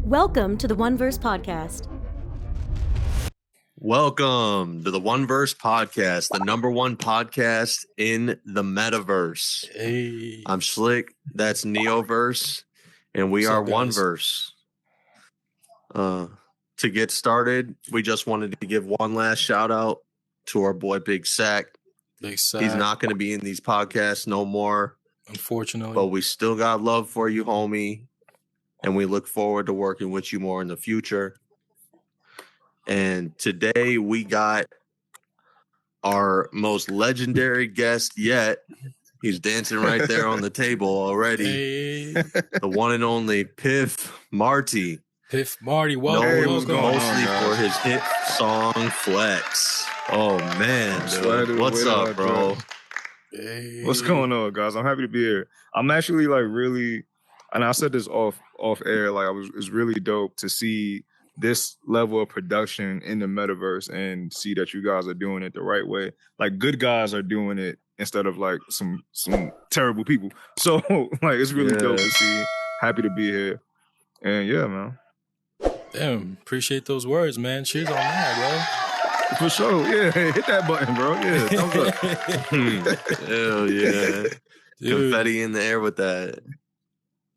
Welcome to the 1Verse podcast. Welcome to the 1Verse podcast, the number one podcast in the metaverse. Hey, I'm Schilck, that's NeoVerse, and we are 1Verse. To get started, we just wanted to give one last shout out to our boy Big Sack. Big Sack. He's not going to be in these podcasts no more, unfortunately, but we still got love for you, homie, and we look forward to working with you more in the future. And today we got our most legendary guest yet. He's dancing right there on the table already. Hey. The one and only Piff Marti. Piff Marti, Known welcome. mostly for his hit song Flex. Oh man, dude. What's up, bro? Hey. What's going on, guys? I'm happy to be here. I'm actually like really, and I said this off air, like it's really dope to see this level of production in the metaverse and see that you guys are doing it the right way. Like good guys are doing it instead of like some terrible people. So like it's really dope to see. Happy to be here. And yeah, man. Damn, appreciate those words, man. Cheers on that, For sure. Yeah, hit that button, bro. Yeah, thumbs up. Hell yeah. Dude. Confetti in the air with that.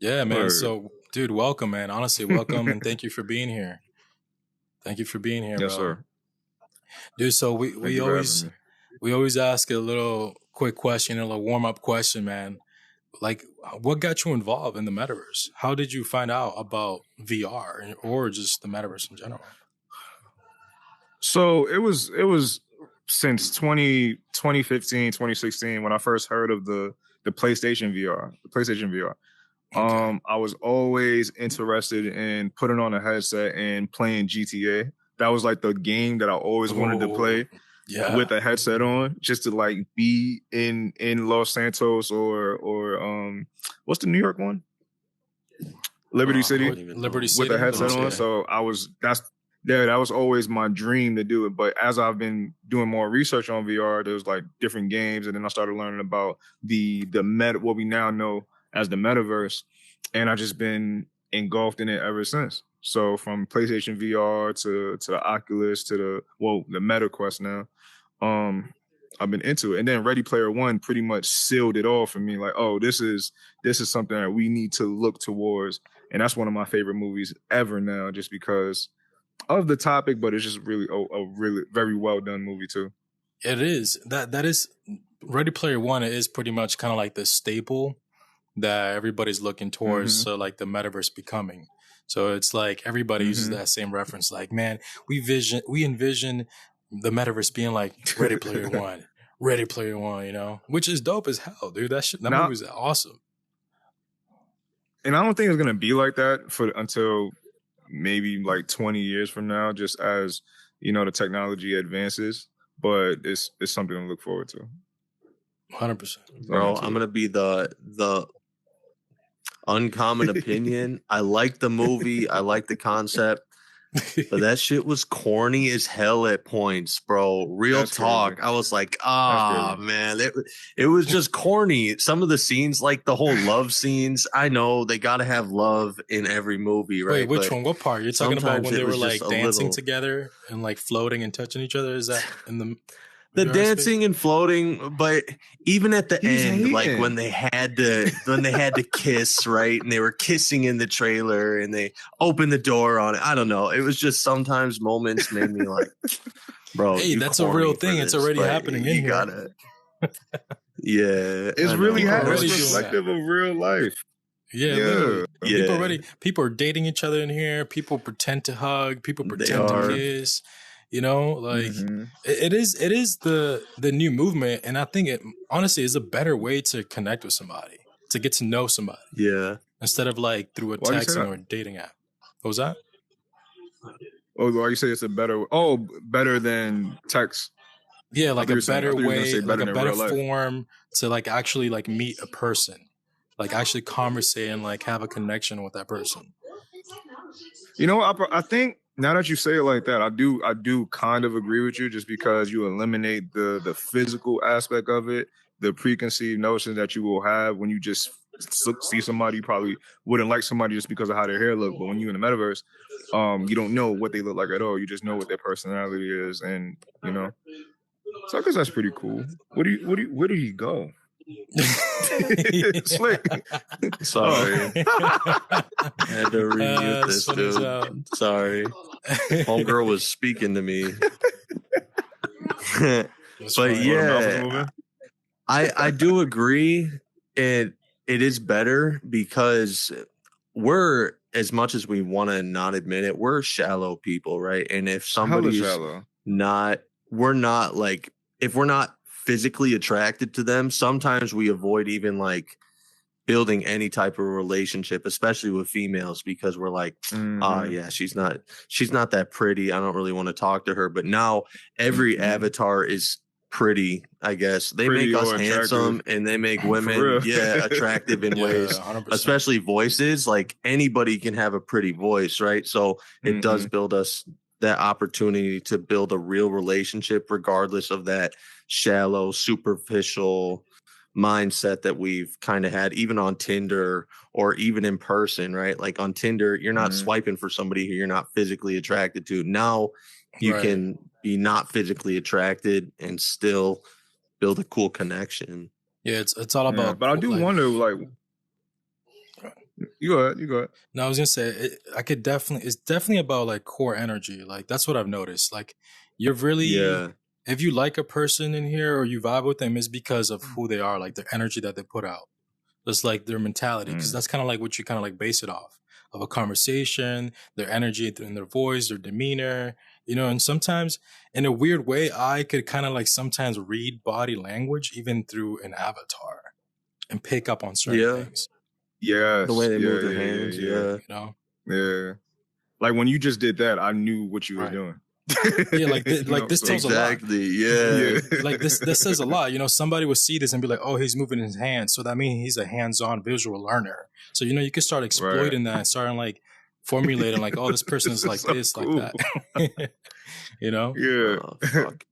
Yeah, man. Word. So, dude, welcome, man. Honestly, welcome and thank you for being here. Thank you for being here, Yes, bro. sir. Dude, so Thank we you for always having me. we always ask a little quick question, a little warm-up question, man. Like, what got you involved in the metaverse? How did you find out about VR or just the metaverse in general? So it was since 2015, 2016 when I first heard of the PlayStation VR, Okay. I was always interested in putting on a headset and playing GTA. That was like the game that I always wanted to play Yeah. with a headset on, just to like be in Los Santos or what's the New York one? Liberty City. Liberty City. With a headset Okay. on. So that was always my dream to do it. But as I've been doing more research on VR, there's like different games, and then I started learning about the meta, what we now know as the metaverse, and I've just been engulfed in it ever since. So from PlayStation VR to the Oculus to the Meta Quest now, I've been into it. And then Ready Player One pretty much sealed it all for me. Like, oh, this is something that we need to look towards. And that's one of my favorite movies ever now, just because of the topic, but it's just really a really very well done movie too. It is. That is Ready Player One is pretty much kind of like the staple that everybody's looking towards. Mm-hmm. So like the metaverse becoming. So it's like everybody uses that same reference. Like, man, we envision the metaverse being like Ready Player One, Ready Player One, you know, which is dope as hell, dude. That movie is awesome. And I don't think it's gonna be like that until maybe like 20 years from now, just as you know the technology advances. But it's something to look forward to. 100%. Bro, I'm gonna be the uncommon opinion. I like the movie, I like the concept, but that shit was corny as hell at points, bro. Real That's talk. crazy. I was like, That's man, it was just corny. Some of the scenes, like the whole love scenes, I know they gotta have love in every movie, right? Wait, which But one? What part? You're talking about sometimes when it they were was like just a dancing little- together and like floating and touching each other? Is that in the the VR dancing and floating, but even at the He's end, like hating. when they had to kiss, right? And they were kissing in the trailer and they opened the door on it. I don't know. It was just sometimes moments made me like, bro. Hey, you that's a corny real for thing. It's this, already but happening you in here. gotta. Yeah, It's I really know, People bro. it's already doing reflective of real life. Yeah, Yeah. literally. Yeah. People are dating each other in here. People pretend to hug. People They pretend to are. kiss. You know, like Mhm. it is the new movement, and I think it honestly is a better way to connect with somebody, to get to know somebody Yeah. instead of like through a Why do you say texting that? or a dating app. What was that? Oh, why you say it's better than text? Yeah, like thought you a were saying- I better thought you were gonna way, say like better a than better real life. form to like actually like meet a person, like actually conversate and like have a connection with that person. You know, I think now that you say it like that, I do kind of agree with you, just because you eliminate the physical aspect of it, the preconceived notions that you will have when you just see somebody, you probably wouldn't like somebody just because of how their hair look. But when you're in the metaverse, you don't know what they look like at all. You just know what their personality is, and you know. So I guess that's pretty cool. Where did he go? Slick. Sorry. I had to remute this, dude. Sorry. Homegirl was speaking to me. But yeah, I do agree. It is better because we're, as much as we want to not admit it, we're shallow people, right? And if somebody's not, we're not like, if we're not physically attracted to them, sometimes we avoid even like building any type of relationship, especially with females, because we're like, yeah, she's not that pretty. I don't really want to talk to her. But now every avatar is pretty, I guess. They make us handsome and they make women attractive in ways, 100%. Especially voices. Like anybody can have a pretty voice, right? So it does build us that opportunity to build a real relationship, regardless of that shallow, superficial mindset that we've kind of had, even on Tinder or even in person, right? Like on Tinder, you're not swiping for somebody who you're not physically attracted to. Now you can be not physically attracted and still build a cool connection. Yeah, it's all about. But I do wonder, like, you go ahead. No, I was gonna say it's definitely about like core energy. Like that's what I've noticed. Like you're really, if you like a person in here or you vibe with them, it's because of who they are, like their energy that they put out. It's like their mentality, because that's kind of like what you kind of like base it off of a conversation, their energy and their voice, their demeanor, you know. And sometimes in a weird way, I could kind of like sometimes read body language even through an avatar and pick up on certain things. Yeah, the way they move their hands, you know. Yeah, like when you just did that, I knew what you were doing. Like this tells a lot. Yeah. Like this says a lot. You know, somebody would see this and be like, "Oh, he's moving his hands," so that means he's a hands-on visual learner. So you know, you can start exploiting that, and starting like formulating like, "Oh, this person is like this, cool. Like that." You know? Yeah. Fuck.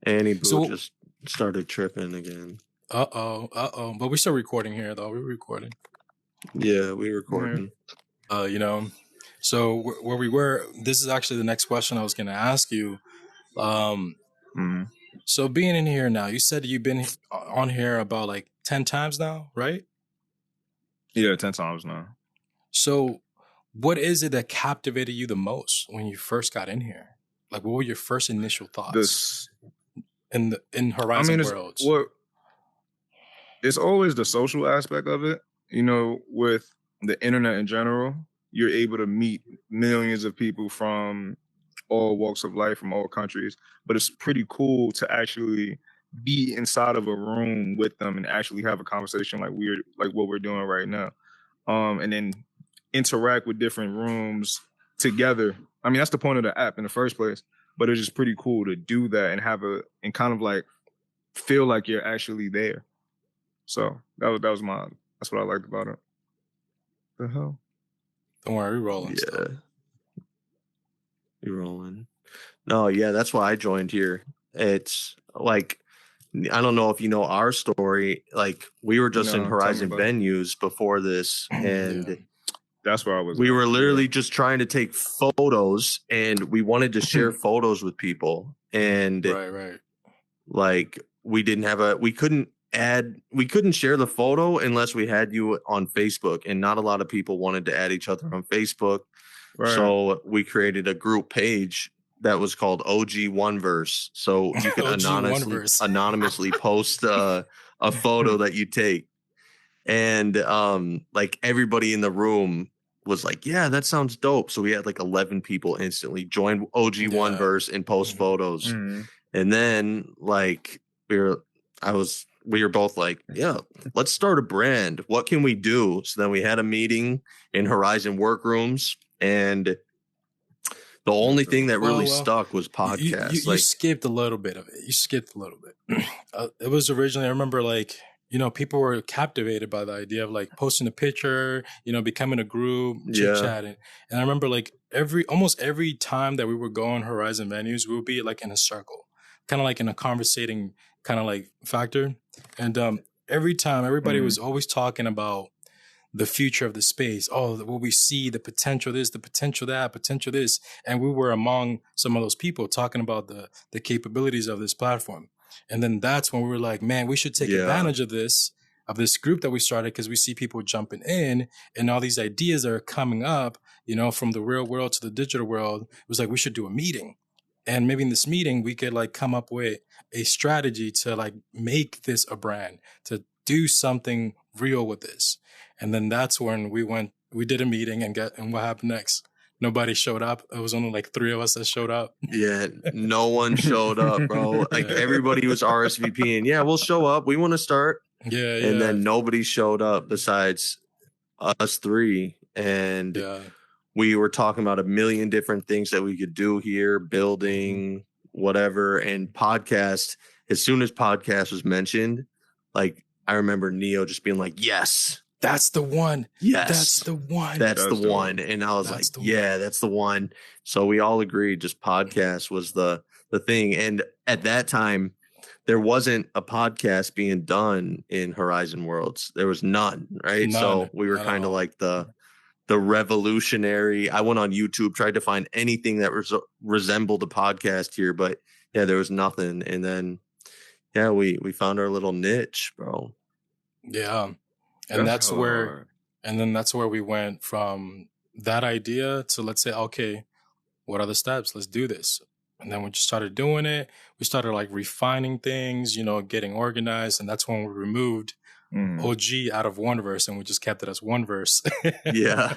Annie Boo just started tripping again. Uh-oh. But we're still recording here, though. We're recording. Yeah, we're recording. You know, so where we were, this is actually the next question I was going to ask you. So being in here now, you said you've been on here about like 10 times now, right? Yeah, 10 times now. So what is it that captivated you the most when you first got in here? Like, what were your first initial thoughts in Horizon Worlds? It's always the social aspect of it. You know, with the internet in general, you're able to meet millions of people from all walks of life, from all countries. But it's pretty cool to actually be inside of a room with them and actually have a conversation like what we're doing right now. And then interact with different rooms together. I mean, that's the point of the app in the first place. But it's just pretty cool to do that and kind of like feel like you're actually there. So that's what I liked about it. The hell? Don't worry, we're rolling. Yeah. You're rolling. No, yeah, that's why I joined here. It's like, I don't know if you know our story. Like, we were just in Horizon venues before this, and that's where I was. We were literally just trying to take photos, and we wanted to share photos with people. And like, we couldn't share the photo unless we had you on Facebook, and not a lot of people wanted to add each other on Facebook. So we created a group page that was called OG 1Verse. So you could anonymously post a photo that you take. And like everybody in the room was like, yeah, that sounds dope. So we had like 11 people instantly join OG 1Verse and post photos. And then like we were both like, yeah, let's start a brand. What can we do? So then we had a meeting in Horizon workrooms, and the only thing that really stuck was podcasts. You skipped a little bit of it. It was originally, I remember, like, you know, people were captivated by the idea of like posting a picture, you know, becoming a group, chit-chatting. And I remember like almost every time that we would go on Horizon venues, we would be like in a circle, kind of like in a conversating kind of like factor. And every time everybody was always talking about the future of the space. Oh, what we see, the potential this, the potential that, potential this. And we were among some of those people talking about the capabilities of this platform. And then that's when we were like, man, we should take advantage of this group that we started, because we see people jumping in and all these ideas that are coming up, you know, from the real world to the digital world. It was like, we should do a meeting. And maybe in this meeting, we could like come up with a strategy to like make this a brand, to do something real with this. And then that's when we did a meeting and what happened next? Nobody showed up. It was only like 3 of us that showed up. Yeah, no one showed up, bro. Like everybody was RSVPing. Yeah, we'll show up. We want to start. Yeah. And then nobody showed up besides us 3. And we were talking about a million different things that we could do here, building, whatever. And podcast, as soon as podcast was mentioned, like I remember Neo just being like, yes. That's the one. Yes. That's the one. That's the one. And I was like, yeah, that's the one. So we all agreed just podcast was the thing. And at that time, there wasn't a podcast being done in Horizon Worlds. There was none, right? None, so we were kind of like the revolutionary. I went on YouTube, tried to find anything that resembled a podcast here, but yeah, there was nothing. And then, yeah, we found our little niche, bro. Yeah. And that's where we went from that idea to, let's say, okay, what are the steps? Let's do this. And then we just started doing it. We started like refining things, you know, getting organized. And that's when we removed OG out of 1Verse and we just kept it as 1Verse. Yeah.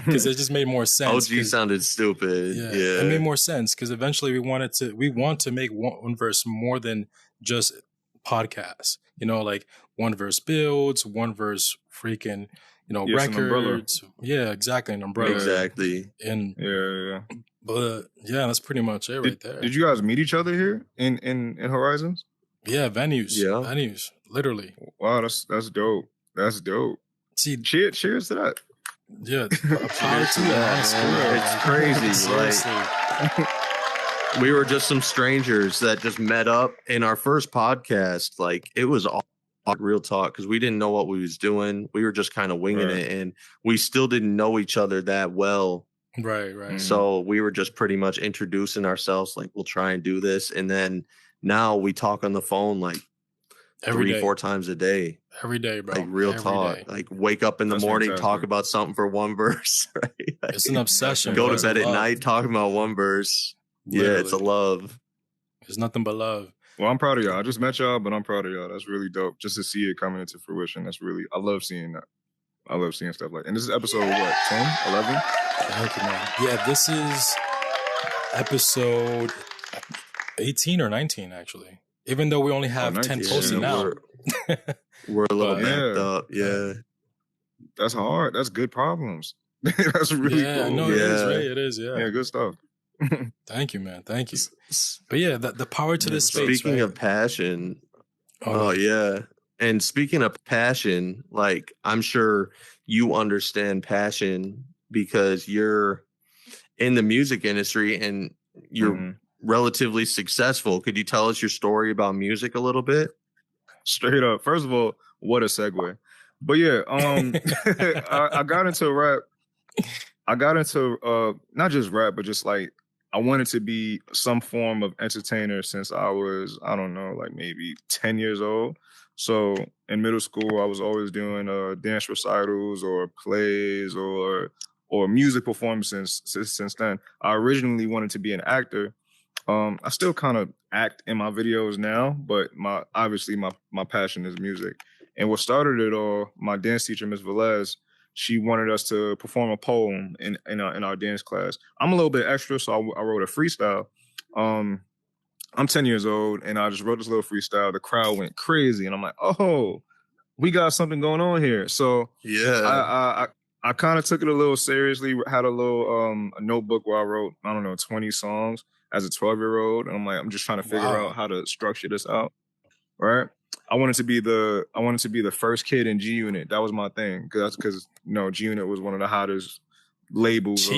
Because it just made more sense. OG sounded stupid. Yeah. It made more sense because eventually we want to make 1Verse more than just podcasts. You know, like 1Verse builds, 1Verse freaking, you know, records. Yeah, exactly. An umbrella. Exactly. And But yeah, that's pretty much it right there. Did you guys meet each other here in Horizons? Yeah, venues. Yeah. Venues. Literally. Wow, that's dope. That's dope. See, cheers to that. Yeah. Power to that. It's crazy. Like we were just some strangers that just met up in our first podcast. Like it was all real talk because we didn't know what we was doing. We were just kind of winging it, and we still didn't know each other that well. Right. So we were just pretty much introducing ourselves, like we'll try and do this, and then now we talk on the phone like 3-4 times a day. Every day, bro. Like real talk. Day. Like wake up in the morning, fantastic. Talk about something for 1Verse. Right? Like, it's an obsession. Go to bed at night talking about 1Verse. Literally. Yeah, it's a love. It's nothing but love. Well, I'm proud of y'all. I just met y'all, but I'm proud of y'all. That's really dope. Just to see it coming into fruition. I love seeing that. I love seeing stuff like that. And this is episode, what, 10, 11? Thank you, man. Yeah, this is episode 18 or 19, actually. Even though we only have 10 posted now. We're a little backed up. Yeah. That's hard. That's good problems. That's really cool. No, it is, right? It is, yeah. Yeah, good stuff. Thank you, man. Thank you. But yeah, the power to this space. Speaking of passion, yeah. And speaking of passion, like I'm sure you understand passion because you're in the music industry and you're relatively successful. Could you tell us your story about music a little bit? Straight up. First of all, what a segue. But yeah, I got into rap. I got into not just rap, but just like I wanted to be some form of entertainer since I was, I don't know, like maybe 10 years old. So in middle school, I was always doing dance recitals or plays or music performances since then. I originally wanted to be an actor. I still kind of act in my videos now, but my passion is music. And what started it all, my dance teacher, Miss Velez, she wanted us to perform a poem in our dance class. I'm a little bit extra, so I wrote a freestyle. I'm 10 years old, and I just wrote this little freestyle. The crowd went crazy, and I'm like, oh, we got something going on here. So yeah, I kind of took it a little seriously. Had a little a notebook where I wrote, I don't know, 20 songs as a 12-year-old, and I'm like, I'm just trying to figure out how to structure this out, right? I wanted to be the first kid in G Unit. That was my thing, because G Unit was one of the hottest labels or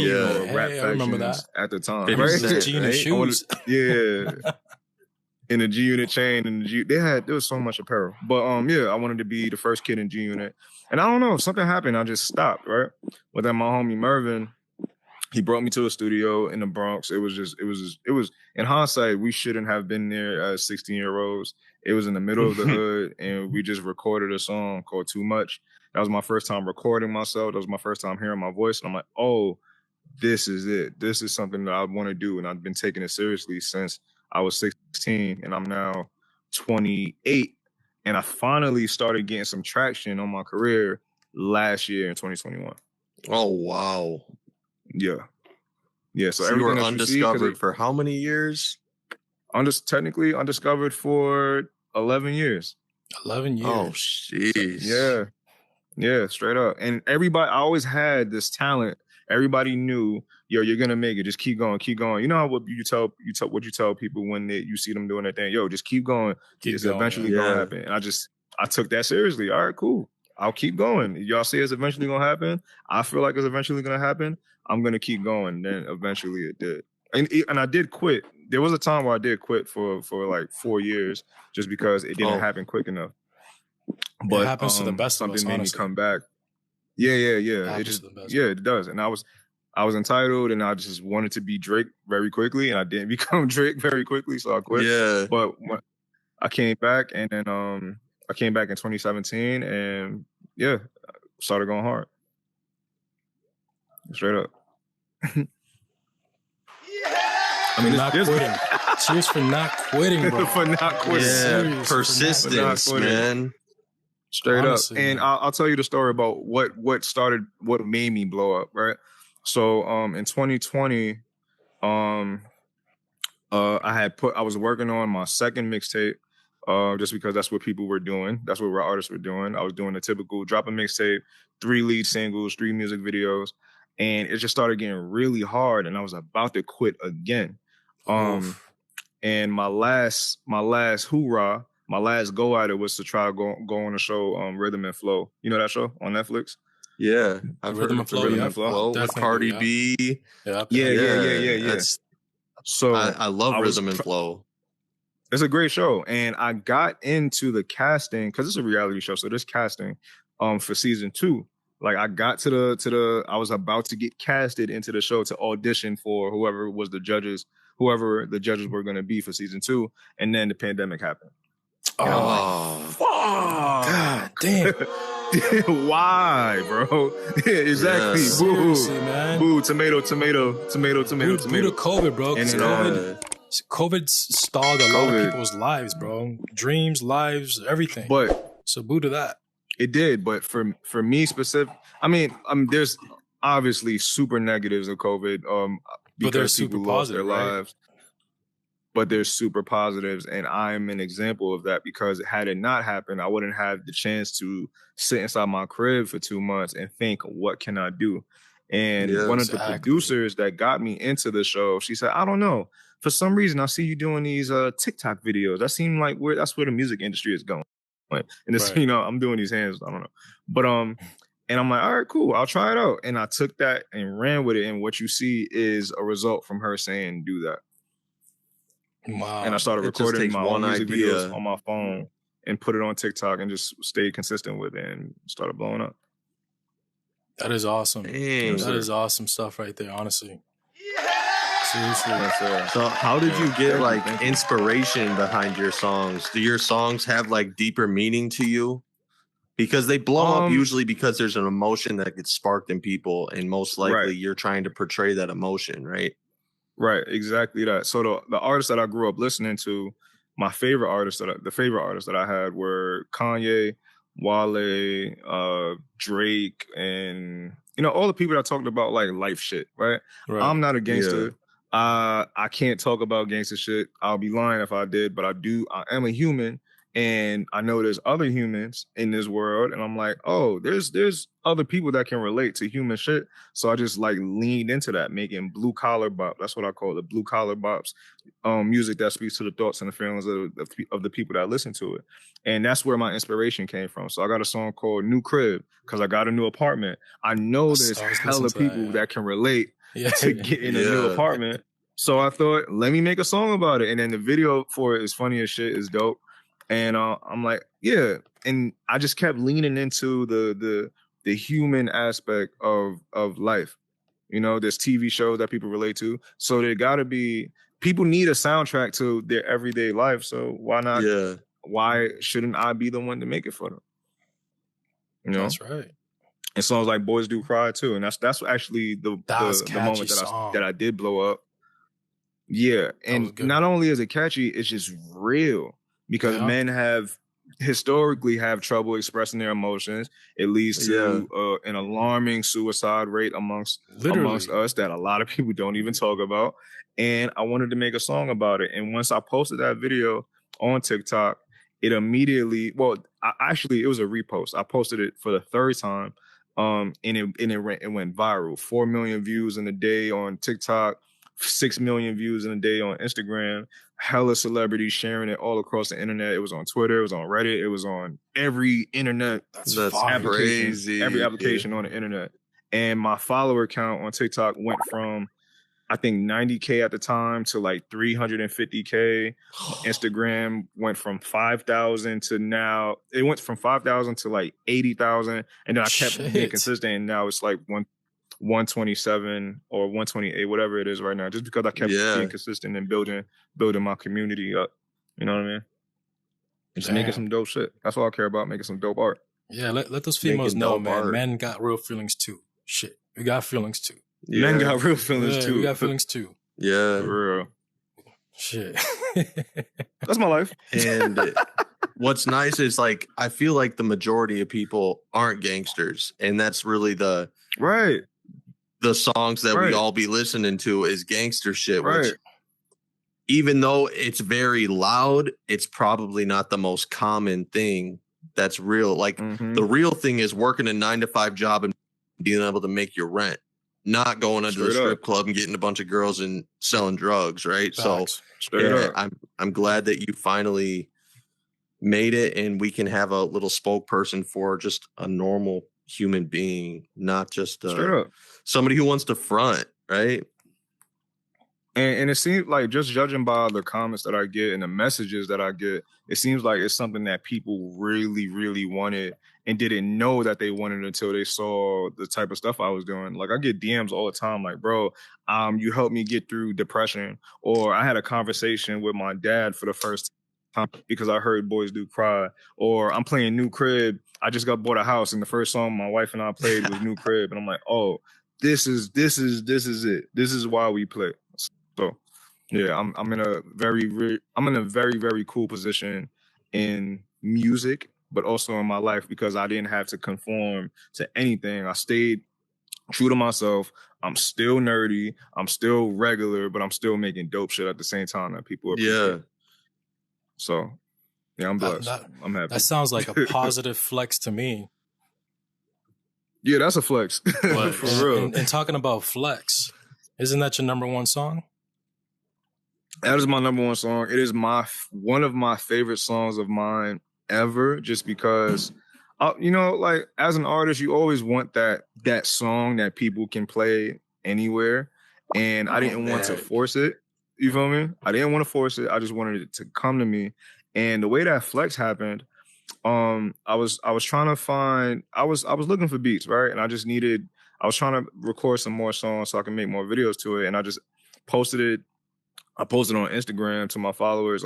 rap factions at the time. Right? G Unit shoes. in the G Unit chain, and there was so much apparel. But yeah, I wanted to be the first kid in G Unit, and I don't know, something happened. I just stopped, right? But then my homie Mervin, he brought me to a studio in the Bronx. It was in hindsight, we shouldn't have been there as 16-year-olds. It was in the middle of the hood, and we just recorded a song called Too Much. That was my first time recording myself. That was my first time hearing my voice. And I'm like, oh, this is it. This is something that I want to do. And I've been taking it seriously since I was 16, and I'm now 28. And I finally started getting some traction on my career last year in 2021. Oh, wow. Yeah. Yeah. So, you were everything undiscovered for how many years? Technically undiscovered for 11 years. 11 years. Oh, jeez. Yeah. Yeah, straight up. And everybody, I always had this talent. Everybody knew, yo, you're gonna make it. Just keep going, keep going. You know how what you tell people when you see them doing their thing. Yo, just keep going. It's eventually gonna happen. And I took that seriously. All right, cool. I'll keep going. Y'all say it's eventually gonna happen. I feel like it's eventually gonna happen. I'm gonna keep going. Then eventually it did. And I did quit. There was a time where I did quit for like 4 years just because it didn't happen quick enough. But it happens to the best of us, something made honestly. me come back. Yeah. It does. And I was entitled, and I just wanted to be Drake very quickly, and I didn't become Drake very quickly, so I quit. Yeah. But when I came back, and then I came back in 2017, and yeah, started going hard. Straight up. I mean, not quitting. Cheers for not quitting, bro. For not quitting. Yeah, persistence, man. Straight honestly, up. And I'll tell you the story about what made me blow up, right? So in 2020, I was working on my second mixtape, just because that's what people were doing. That's what artists were doing. I was doing the typical drop a mixtape, 3 lead singles, 3 music videos, and it just started getting really hard, and I was about to quit again. And my last hoorah, my last go at it was to try to go on the show Rhythm and Flow. You know that show on Netflix? Yeah, I've heard of Rhythm and Flow with Cardi B. Yeah. So I love Rhythm and Flow. It's a great show, and I got into the casting because it's a reality show. So there's casting for season 2. Like I got to the I was about to get casted into the show to audition for whoever the judges were going to be for season 2, and then the pandemic happened. Oh, fuck! God damn! Why, bro? Exactly. Yes. Boo, man. Boo. Tomato. Boo to COVID, bro. And COVID stalled a lot of people's lives, bro. Dreams, lives, everything. But so boo to that. It did, but for me specific, I mean, there's obviously super negatives of COVID. But they're because people super lost positive, their right? lives. But there's super positives, and I'm an example of that because had it not happened, I wouldn't have the chance to sit inside my crib for 2 months and think, what can I do? And one of the producers that got me into the show, she said, I don't know. For some reason, I see you doing these TikTok videos. That seemed like that's where the music industry is going. And it's, right. I'm doing these hands. I don't know. But and I'm like, all right, cool. I'll try it out. And I took that and ran with it. And what you see is a result from her saying, do that. Wow. And I started recording my own music videos on my phone and put it on TikTok and just stayed consistent with it and started blowing up. That is awesome. Dang. That is awesome stuff right there, honestly. Seriously. So how did you get like inspiration behind your songs? Do your songs have like deeper meaning to you? Because they blow up usually because there's an emotion that gets sparked in people, and most likely you're trying to portray that emotion, right? Right, exactly that. So the artists that I grew up listening to, the favorite artists that I had were Kanye, Wale, Drake, and all the people that talked about like life shit, right? I'm not a gangster. Yeah. I can't talk about gangster shit. I'll be lying if I did, but I do. I am a human, and I know there's other humans in this world, and I'm like, oh, there's other people that can relate to human shit. So I just like leaned into that, making blue collar bop. That's what I call it, blue collar bops, music that speaks to the thoughts and the feelings of the people that listen to it. And that's where my inspiration came from. So I got a song called New Crib because I got a new apartment. I know there's hella people that can relate to get in a new apartment. So I thought, let me make a song about it. And then the video for it is funny as shit, is dope. And I'm like, yeah. And I just kept leaning into the human aspect of life. You know, there's TV shows that people relate to. So there gotta be, people need a soundtrack to their everyday life. So why not? Yeah. Why shouldn't I be the one to make it for them? You know? That's right. And songs like Boys Do Cry too. And that's actually the moment that I did blow up. Yeah. And not only is it catchy, it's just real. Because men have historically have trouble expressing their emotions. It leads to an alarming suicide rate amongst us that a lot of people don't even talk about. And I wanted to make a song about it. And once I posted that video on TikTok, it immediately, it was a repost. I posted it for the third time. And it went viral. 4 million views in a day on TikTok, 6 million views in a day on Instagram. Hella celebrities sharing it all across the internet. It was on Twitter, it was on Reddit, it was on every internet application, crazy. Every application on the internet. And my follower count on TikTok went from, I think, 90K at the time to like 350K. Instagram went from 5,000 to now, it went from 5,000 to like 80,000. And then I kept being consistent, and now it's like 127 or 128, whatever it is right now, just because I kept being consistent and building my community up. You know what I mean? Just making some dope shit. That's all I care about, making some dope art. Yeah, let those females know, man. Men got real feelings too. Shit, we got feelings too. Yeah. Men got real feelings too. We got feelings too. Yeah. For real. Shit. That's my life. And what's nice is, like, I feel like the majority of people aren't gangsters. And that's really the songs that we all be listening to is gangster shit. Which, even though it's very loud, it's probably not the most common thing that's real. Like, the real thing is working a 9-to-5 job and being able to make your rent, not going into the strip club and getting a bunch of girls and selling drugs, right? Facts. So I'm glad that you finally made it, and we can have a little spokesperson for just a normal human being, not just somebody who wants to front, right? And it seems like, just judging by the comments that I get and the messages that I get, it seems like it's something that people really, really wanted and didn't know that they wanted until they saw the type of stuff I was doing. Like, I get DMs all the time, like, bro, you helped me get through depression. Or I had a conversation with my dad for the first time because I heard Boys Do Cry. Or I'm playing New Crib. I just bought a house, and the first song my wife and I played was New Crib. And I'm like, oh, this is it. This is why we play. So, yeah, I'm in a very, very cool position in music, but also in my life, because I didn't have to conform to anything. I stayed true to myself. I'm still nerdy. I'm still regular, but I'm still making dope shit at the same time that people appreciate. Yeah. So, yeah, I'm blessed. I'm happy. That sounds like a positive flex to me. Yeah, that's a flex. For real. And talking about flex, isn't that your number one song? That is my number one song. It is one of my favorite songs of mine ever, just because, you know, like, as an artist, you always want that song that people can play anywhere. And I didn't want to force it. You feel me? I didn't want to force it. I just wanted it to come to me. And the way that flex happened, I was trying to find, I was looking for beats, right? And I was trying to record some more songs so I can make more videos to it. And I just posted it. I posted on Instagram to my followers,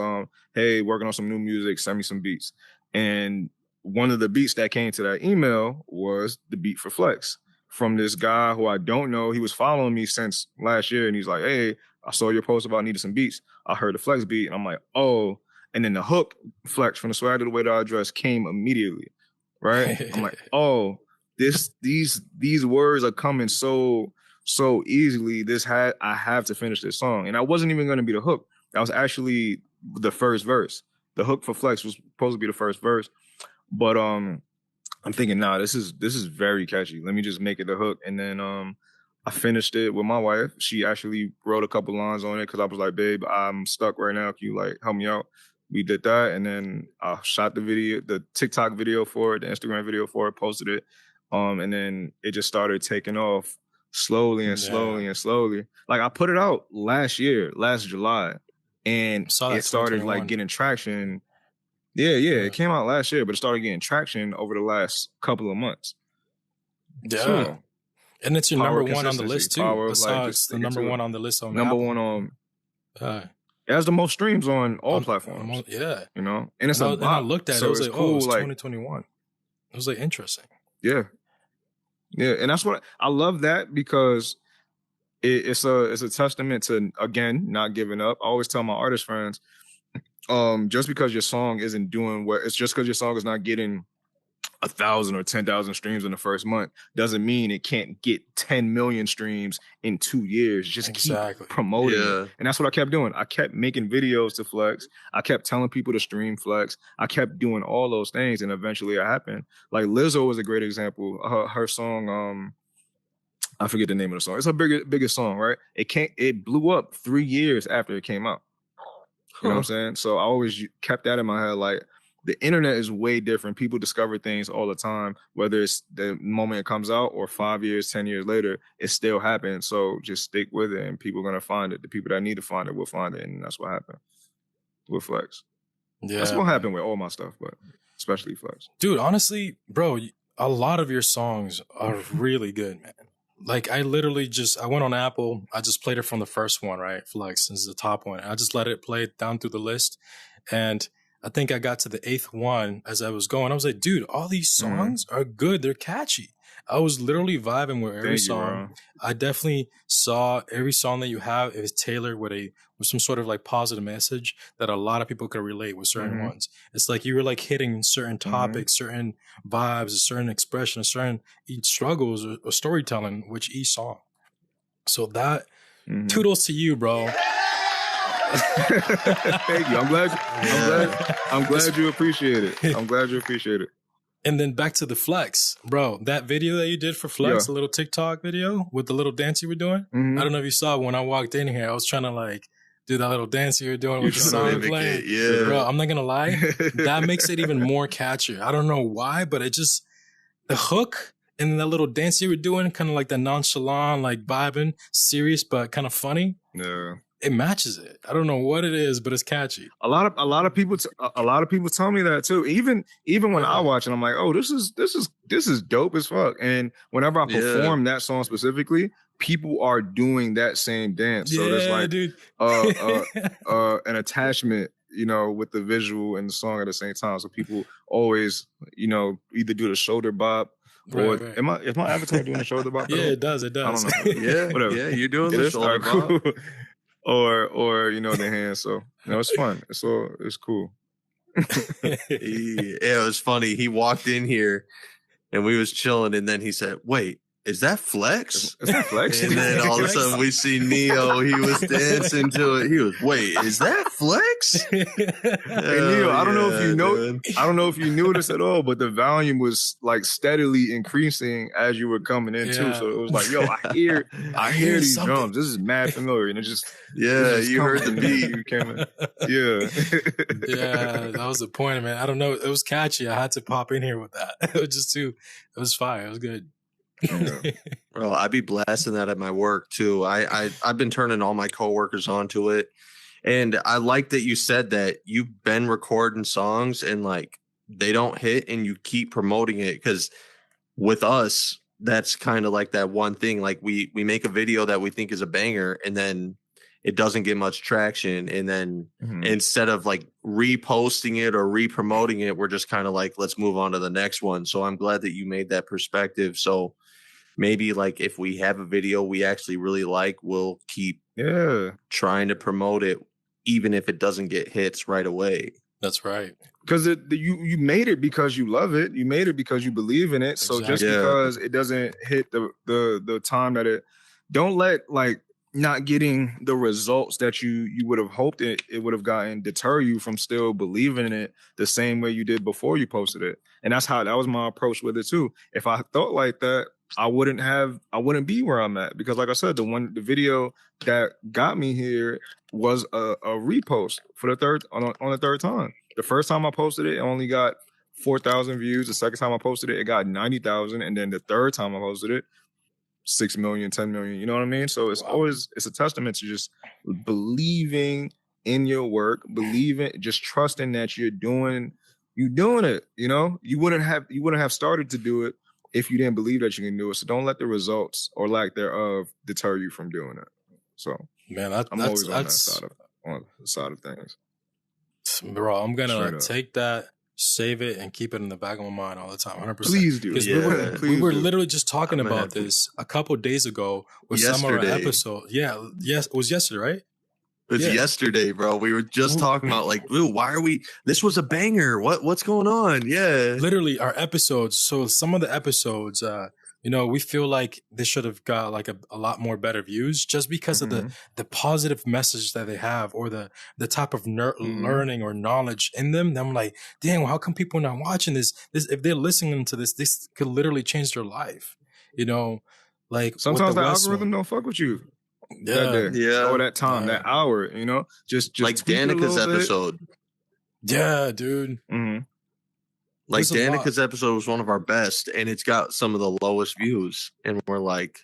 hey, working on some new music, send me some beats. And one of the beats that came to that email was the beat for Flex from this guy who I don't know. He was following me since last year, and he's like, hey, I saw your post about needing some beats. I heard the Flex beat, and I'm like, oh. And then the hook, Flex, from the swag to the way that I dress, came immediately, right? I'm like, oh, these words are coming so easily. I have to finish this song. And I wasn't even going to be the hook. That was actually the first verse. The hook for Flex was supposed to be the first verse. But I'm thinking, nah, this is very catchy. Let me just make it the hook. And then I finished it with my wife. She actually wrote a couple lines on it because I was like, babe, I'm stuck right now. Can you like help me out? We did that. And then I shot the video, the TikTok video for it, the Instagram video for it, posted it. And then it just started taking off slowly and slowly and slowly. Like I put it out last July, and it started like getting traction. Yeah, it came out last year, but it started getting traction over the last couple of months. Yeah. So, and it's your power, number one on the list too. power, I saw like, it's just the number one on the list on number Apple. one on. It has the most streams on all platforms. Yeah, you know, and it's and I looked at it. I was like, cool, oh, it's like 2021. It was like interesting. Yeah, and that's what I love, that because it's a testament to, again, not giving up. I always tell my artist friends, just because your song isn't doing what, it's just because your song is not getting 1,000 or 10,000 streams in the first month doesn't mean it can't get 10 million streams in 2 years. Just keep promoting it. And that's what I kept doing. I kept making videos to flex. I kept telling people to stream flex. I kept doing all those things, and eventually it happened. Like Lizzo was a great example. Her song, I forget the name of the song. It's her biggest song, right? It blew up 3 years after it came out. You know what I'm saying? So I always kept that in my head, like, the internet is way different. People discover things all the time, whether it's the moment it comes out or 5 years, 10 years later, it still happens. So just stick with it, and people are going to find it. The people that need to find it will find it, and that's what happened with Flex. Yeah, that's what happened with all my stuff, but especially Flex. Dude, honestly, bro, a lot of your songs are really good, man. Like, I literally I went on Apple, I just played it from the first one, right? Flex is the top one. I just let it play down through the list, and I think I got to the 8th one as I was going. I was like, dude, all these songs are good. They're catchy. I was literally vibing with every song. I definitely saw every song that you have is tailored with some sort of like positive message that a lot of people could relate with certain ones. It's like you were like hitting certain topics, certain vibes, a certain expression, each struggles or storytelling, which each song. So that toodles to you, bro. Thank you. I'm glad you appreciate it. I'm glad you appreciate it. And then back to the Flex, bro. That video that you did for Flex, the little TikTok video with the little dance you were doing. I don't know if you saw it when I walked in here. I was trying to like do that little dance you were doing with the song playing. Yeah, bro. I'm not gonna lie, that makes it even more catchier. I don't know why, but it just the hook and that little dance you were doing, kind of like the nonchalant, like vibing, serious but kind of funny. Yeah. It matches it. I don't know what it is, but it's catchy. A lot of people tell me that too. Even when I watch it, I'm like, oh, this is dope as fuck. And whenever I perform that song specifically, people are doing that same dance. So there's like dude. An attachment, you know, with the visual and the song at the same time. So people always, you know, either do the shoulder bop. Or is my avatar doing the shoulder bop? Yeah, it does. I don't know. Whatever. Yeah, you're doing the shoulder bop. Or you know, the hands. So you know, it's fun. It's cool. It was funny. He walked in here and we was chilling, and then he said, "Wait, is that Flex?" Is that Flex? And then all of a sudden we see Neo. He was dancing to it. He was, "Wait, is that Flex?" Hey Neo, I don't know if you know. I don't know if you knew this at all, but the volume was like steadily increasing as you were coming in too. So it was like, yo, I hear these drums. This is mad familiar, and it just you heard the beat. You came in. Yeah, that was the point, man. I don't know. It was catchy. I had to pop in here with that. It was just it was fire. It was good. Bro, I be blasting that at my work too. I've been turning all my coworkers onto it, and I like that you said that you've been recording songs and like they don't hit, and you keep promoting it, because with us, that's kind of like that one thing. Like we make a video that we think is a banger, and then it doesn't get much traction, and then instead of like reposting it or re-promoting it, we're just kind of like, let's move on to the next one. So I'm glad that you made that perspective. So maybe like if we have a video we actually really like, we'll keep trying to promote it, even if it doesn't get hits right away. That's right. Because you made it because you love it. You made it because you believe in it. Exactly. So just because it doesn't hit the time that don't let like not getting the results that you would have hoped it would have gotten deter you from still believing in it the same way you did before you posted it. And that was my approach with it too. If I thought like that, I wouldn't be where I'm at, because like I said, the video that got me here was a repost for the third time. The first time I posted it only got 4,000 views. The second time I posted it, it got 90,000. And then the third time I posted it, 6 million, 10 million. You know what I mean? So it's always, it's a testament to just believing in your work, believing, just trusting that you're doing it. You know, you wouldn't have started to do it if you didn't believe that you can do it. So don't let the results or lack thereof deter you from doing it. So man, I'm always on the side of things. Bro, I'm gonna take that, save it, and keep it in the back of my mind all the time, 100%. Please do. Because we were literally just talking about this a couple of days ago with some of our episodes. Yeah, it was yesterday, right? It was yesterday, bro. We were just talking about like, ooh, why are we? This was a banger. What's going on? Yeah, literally our episodes. So some of the episodes, you know, we feel like they should have got like a lot more better views just because of the positive message that they have or the type of learning or knowledge in them. Then I'm like, dang, well, how come people are not watching this? If they're listening to this could literally change their life. You know, like sometimes the algorithm don't fuck with you. That day, or that time, that hour, you know, just like Danica's episode. Yeah, dude. Like Danica's episode was one of our best, and it's got some of the lowest views, and we're like,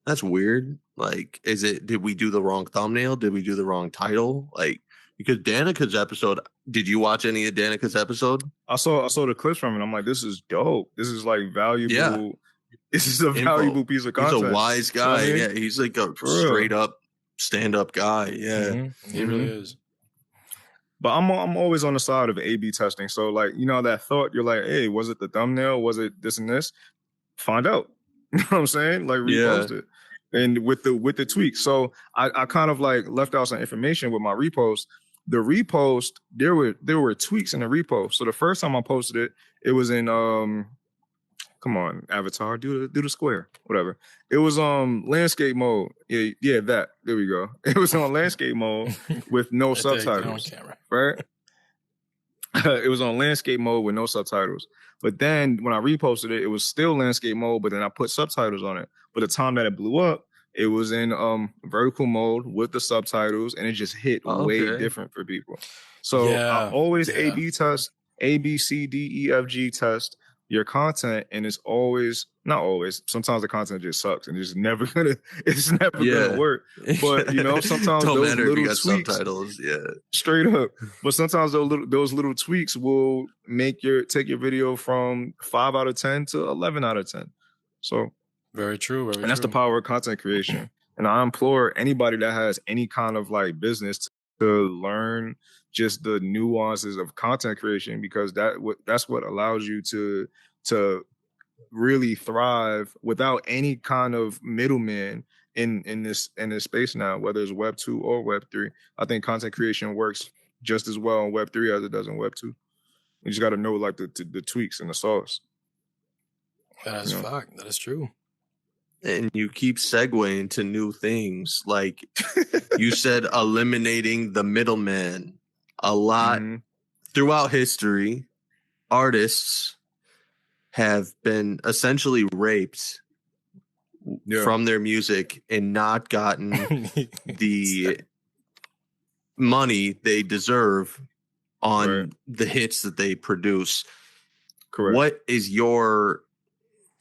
that's weird. Like, did we do the wrong thumbnail? Did we do the wrong title? Like, because Danica's episode, did you watch any of Danica's episode? I saw the clips from it. I'm like, this is dope. This is like valuable. Yeah. This is a valuable piece of content. He's a wise guy. Yeah, he's like a straight up stand-up guy. Yeah, he really is. But I'm always on the side of A/B testing. So like, you know, that thought, you're like, hey, was it the thumbnail? Was it this and this? Find out. You know what I'm saying? Like repost it. And with the tweaks. So I kind of like left out some information with my repost. The repost, there were tweaks in the repost. So the first time I posted it, it was in come on, Avatar, do the square, whatever. It was landscape mode. Yeah, that. There we go. It was on landscape mode with no subtitles. Right? It was on landscape mode with no subtitles. But then when I reposted it, it was still landscape mode, but then I put subtitles on it. But the time that it blew up, it was in vertical mode with the subtitles, and it just hit way different for people. So I always A/B test, A, B, C, D, E, F, G test your content, and it's always, not always, sometimes the content just sucks and it's never gonna work. But you know, sometimes those little tweaks, subtitles, straight up. But sometimes those little tweaks will take your video from 5 out of 10 to 11 out of 10. So very true. And that's the power of content creation. And I implore anybody that has any kind of like business to learn just the nuances of content creation, because that's what allows you to really thrive without any kind of middleman in this space now, whether it's Web 2 or Web 3. I think content creation works just as well in Web 3 as it does in Web 2. You just got to know like the tweaks and the sauce. That is fact. That is true. And you keep segueing to new things. Like you said, eliminating the middleman. A lot throughout history, artists have been essentially raped from their music and not gotten the money they deserve on the hits that they produce. Correct. What is your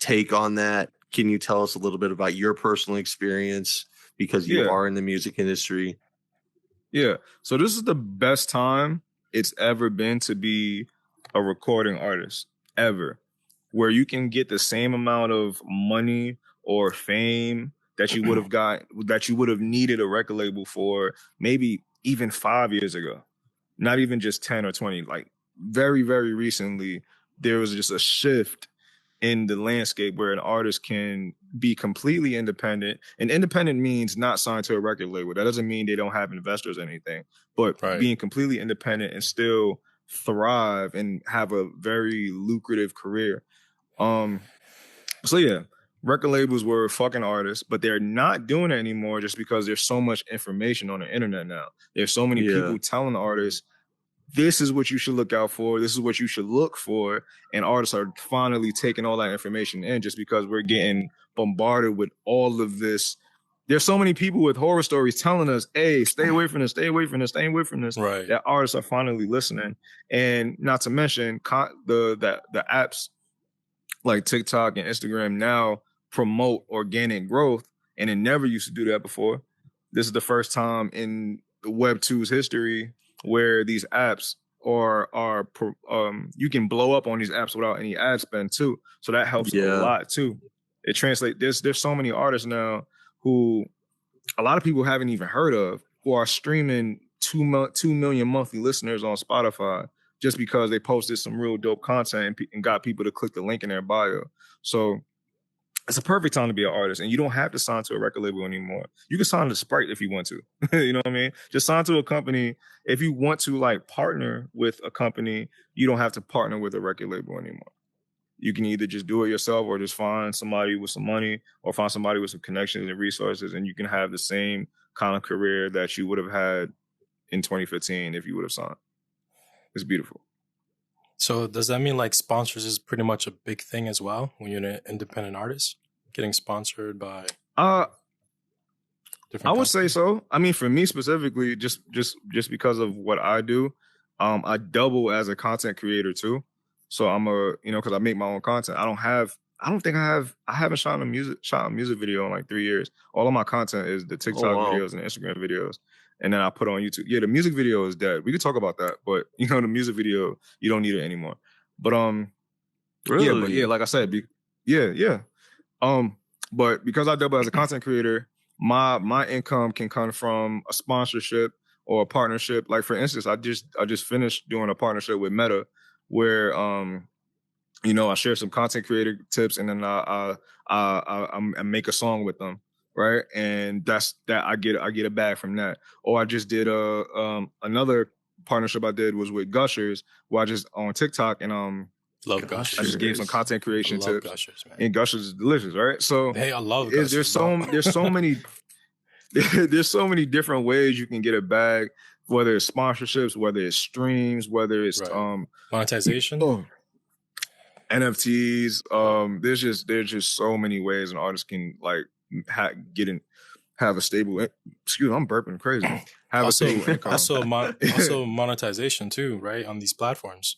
take on that? Can you tell us a little bit about your personal experience, because you are in the music industry? Yeah. So this is the best time it's ever been to be a recording artist, ever, where you can get the same amount of money or fame that you would have got, that you would have needed a record label for maybe even 5 years ago. Not even just 10 or 20. Like very, very recently, there was just a shift in the landscape where an artist can be completely independent. And independent means not signed to a record label. That doesn't mean they don't have investors or anything, but being completely independent and still thrive and have a very lucrative career. So yeah, record labels were fucking artists, but they're not doing it anymore just because there's so much information on the internet now. There's so many people telling artists, this is what you should look out for. This is what you should look for. And artists are finally taking all that information in just because we're getting bombarded with all of this. There's so many people with horror stories telling us, hey, stay away from this, stay away from this, stay away from this. Right. That artists are finally listening. And not to mention the apps like TikTok and Instagram now promote organic growth, and it never used to do that before. This is the first time in the Web 2's history where these apps are you can blow up on these apps without any ad spend too. So that helps a lot too. It translates. There's so many artists now who a lot of people haven't even heard of, who are streaming 2 million monthly listeners on Spotify just because they posted some real dope content and got people to click the link in their bio. So it's a perfect time to be an artist, and you don't have to sign to a record label anymore. You can sign to Sprite if you want to. You know what I mean? Just sign to a company. If you want to like partner with a company, you don't have to partner with a record label anymore. You can either just do it yourself or just find somebody with some money or find somebody with some connections and resources, and you can have the same kind of career that you would have had in 2015 if you would have signed. It's beautiful. So does that mean like sponsors is pretty much a big thing as well when you're an independent artist, getting sponsored by different I would say so. I mean, for me specifically, just because of what I do, I double as a content creator too. So I'm because I make my own content. I haven't shot a music video in like 3 years. All of my content is the TikTok videos and Instagram videos. And then I put on YouTube. Yeah, the music video is dead. We could talk about that, but the music video, you don't need it anymore. But really? Like I said, but because I double as a content creator, my income can come from a sponsorship or a partnership. Like for instance, I just finished doing a partnership with Meta, where I share some content creator tips, and then I make a song with them. Right. And that's that I get a bag from that. Or I just did another partnership I did was with Gushers, where I just on TikTok and love Gushers. I just gave some content creation tips. Gushers, man. And Gushers is delicious, right? So hey, I love Gushers. There's so many there's so many different ways you can get a bag, whether it's sponsorships, whether it's streams, whether it's monetization. NFTs. There's just so many ways an artist can like have a stable. Excuse me, I'm burping crazy. Have a stable income. Also monetization too, right? On these platforms.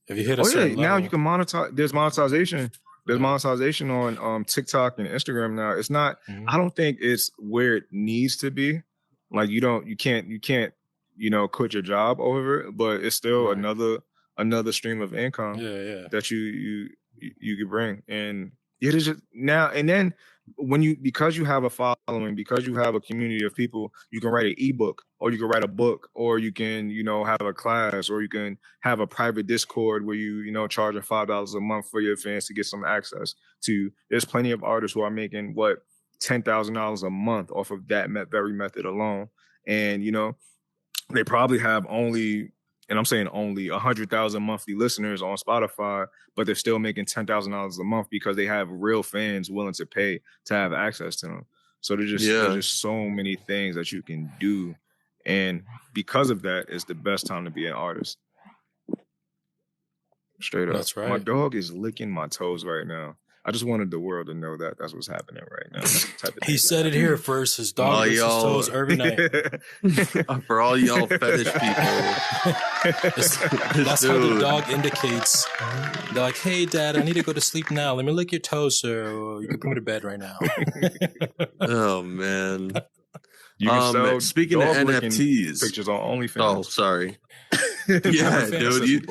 If you hit a certain level, now you can monetize. There's monetization. There's monetization on TikTok and Instagram now. It's not. I don't think it's where it needs to be. Like you can't quit your job over it, but it's still another stream of income that you could bring. And it is just now and then because you have a following, because you have a community of people, you can write an ebook, or you can write a book, or you can have a class, or you can have a private Discord where you charge $5 a month for your fans to get some access to. There's plenty of artists who are making $10,000 a month off of that very method alone, and they probably have only 100,000 monthly listeners on Spotify, but they're still making $10,000 a month because they have real fans willing to pay to have access to them. So there's just so many things that you can do. And because of that, it's the best time to be an artist. Straight up. That's right. My dog is licking my toes right now. I just wanted the world to know that that's what's happening right now. He said it here first. His dog licks his toes every night. For all y'all fetish people. That's how the dog indicates. They're like, hey, Dad, I need to go to sleep now. Let me lick your toes so you can put me to bed right now. Oh, man. You can sell speaking of NFTs. Pictures on OnlyFans. Oh, sorry. Yeah, dude.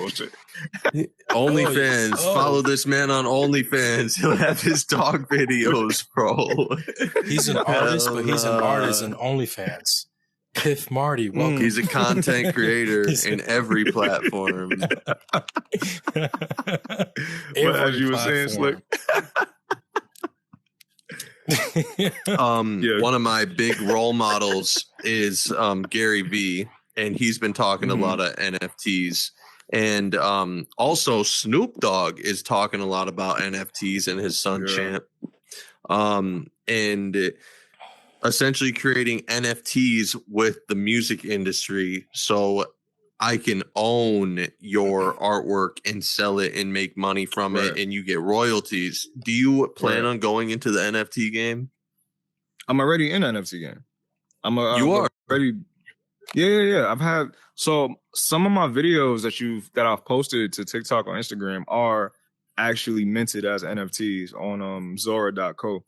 OnlyFans. Follow this man on OnlyFans. He'll have his dog videos, bro. He's an artist, but he's an artist in OnlyFans. Piff Marti, welcome. He's a content creator in every platform. As you were saying, Schilck. One of my big role models is Gary Vee, and he's been talking a lot of NFTs. And also Snoop Dogg is talking a lot about NFTs and his son Champ. And essentially creating NFTs with the music industry so I can own your artwork and sell it and make money from it, and you get royalties. Do you plan on going into the NFT game? I'm already in the NFT game. I'm already. Yeah. I've had some of my videos that I've posted to TikTok or Instagram are actually minted as NFTs on Zora.co.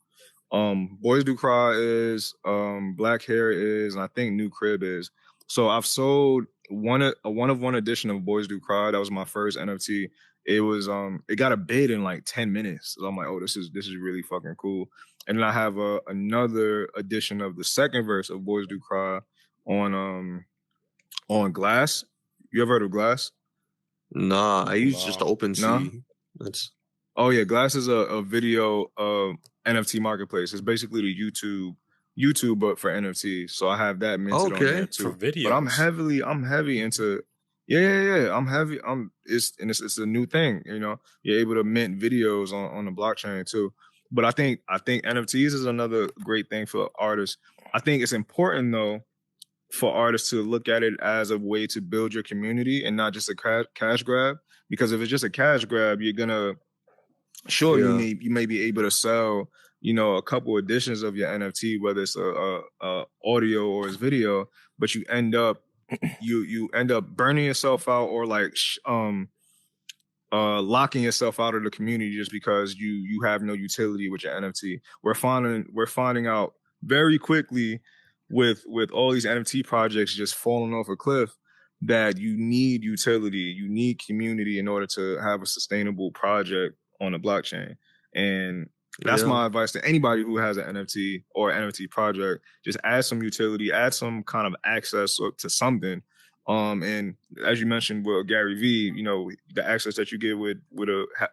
Boys Do Cry is, Black Hair is, and I think New Crib is. So I've sold one of one edition of Boys Do Cry. That was my first NFT. It was it got a bid in like 10 minutes. So I'm like, oh, this is really fucking cool. And then I have another edition of the second verse of Boys Do Cry on Glass. You ever heard of Glass? Nah, I use just OpenSea. No? That's Oh yeah, Glass is a video NFT marketplace. It's basically the YouTube but for NFTs. So I have that minted on there too. For videos. But I'm heavy into yeah. It's a new thing, you know. You're able to mint videos on the blockchain too. But I think NFTs is another great thing for artists. I think it's important though for artists to look at it as a way to build your community and not just a cash grab. Because if it's just a cash grab, you're gonna you may be able to sell, you know, a couple editions of your NFT, whether it's a audio or it's video, but you end up burning yourself out or like locking yourself out of the community just because you have no utility with your NFT. We're finding out very quickly with all these NFT projects just falling off a cliff that you need utility, you need community in order to have a sustainable project on the blockchain. And that's my advice to anybody who has an NFT or NFT project. Just add some utility, add some kind of access to something. And as you mentioned with Gary V, you know, the access that you get with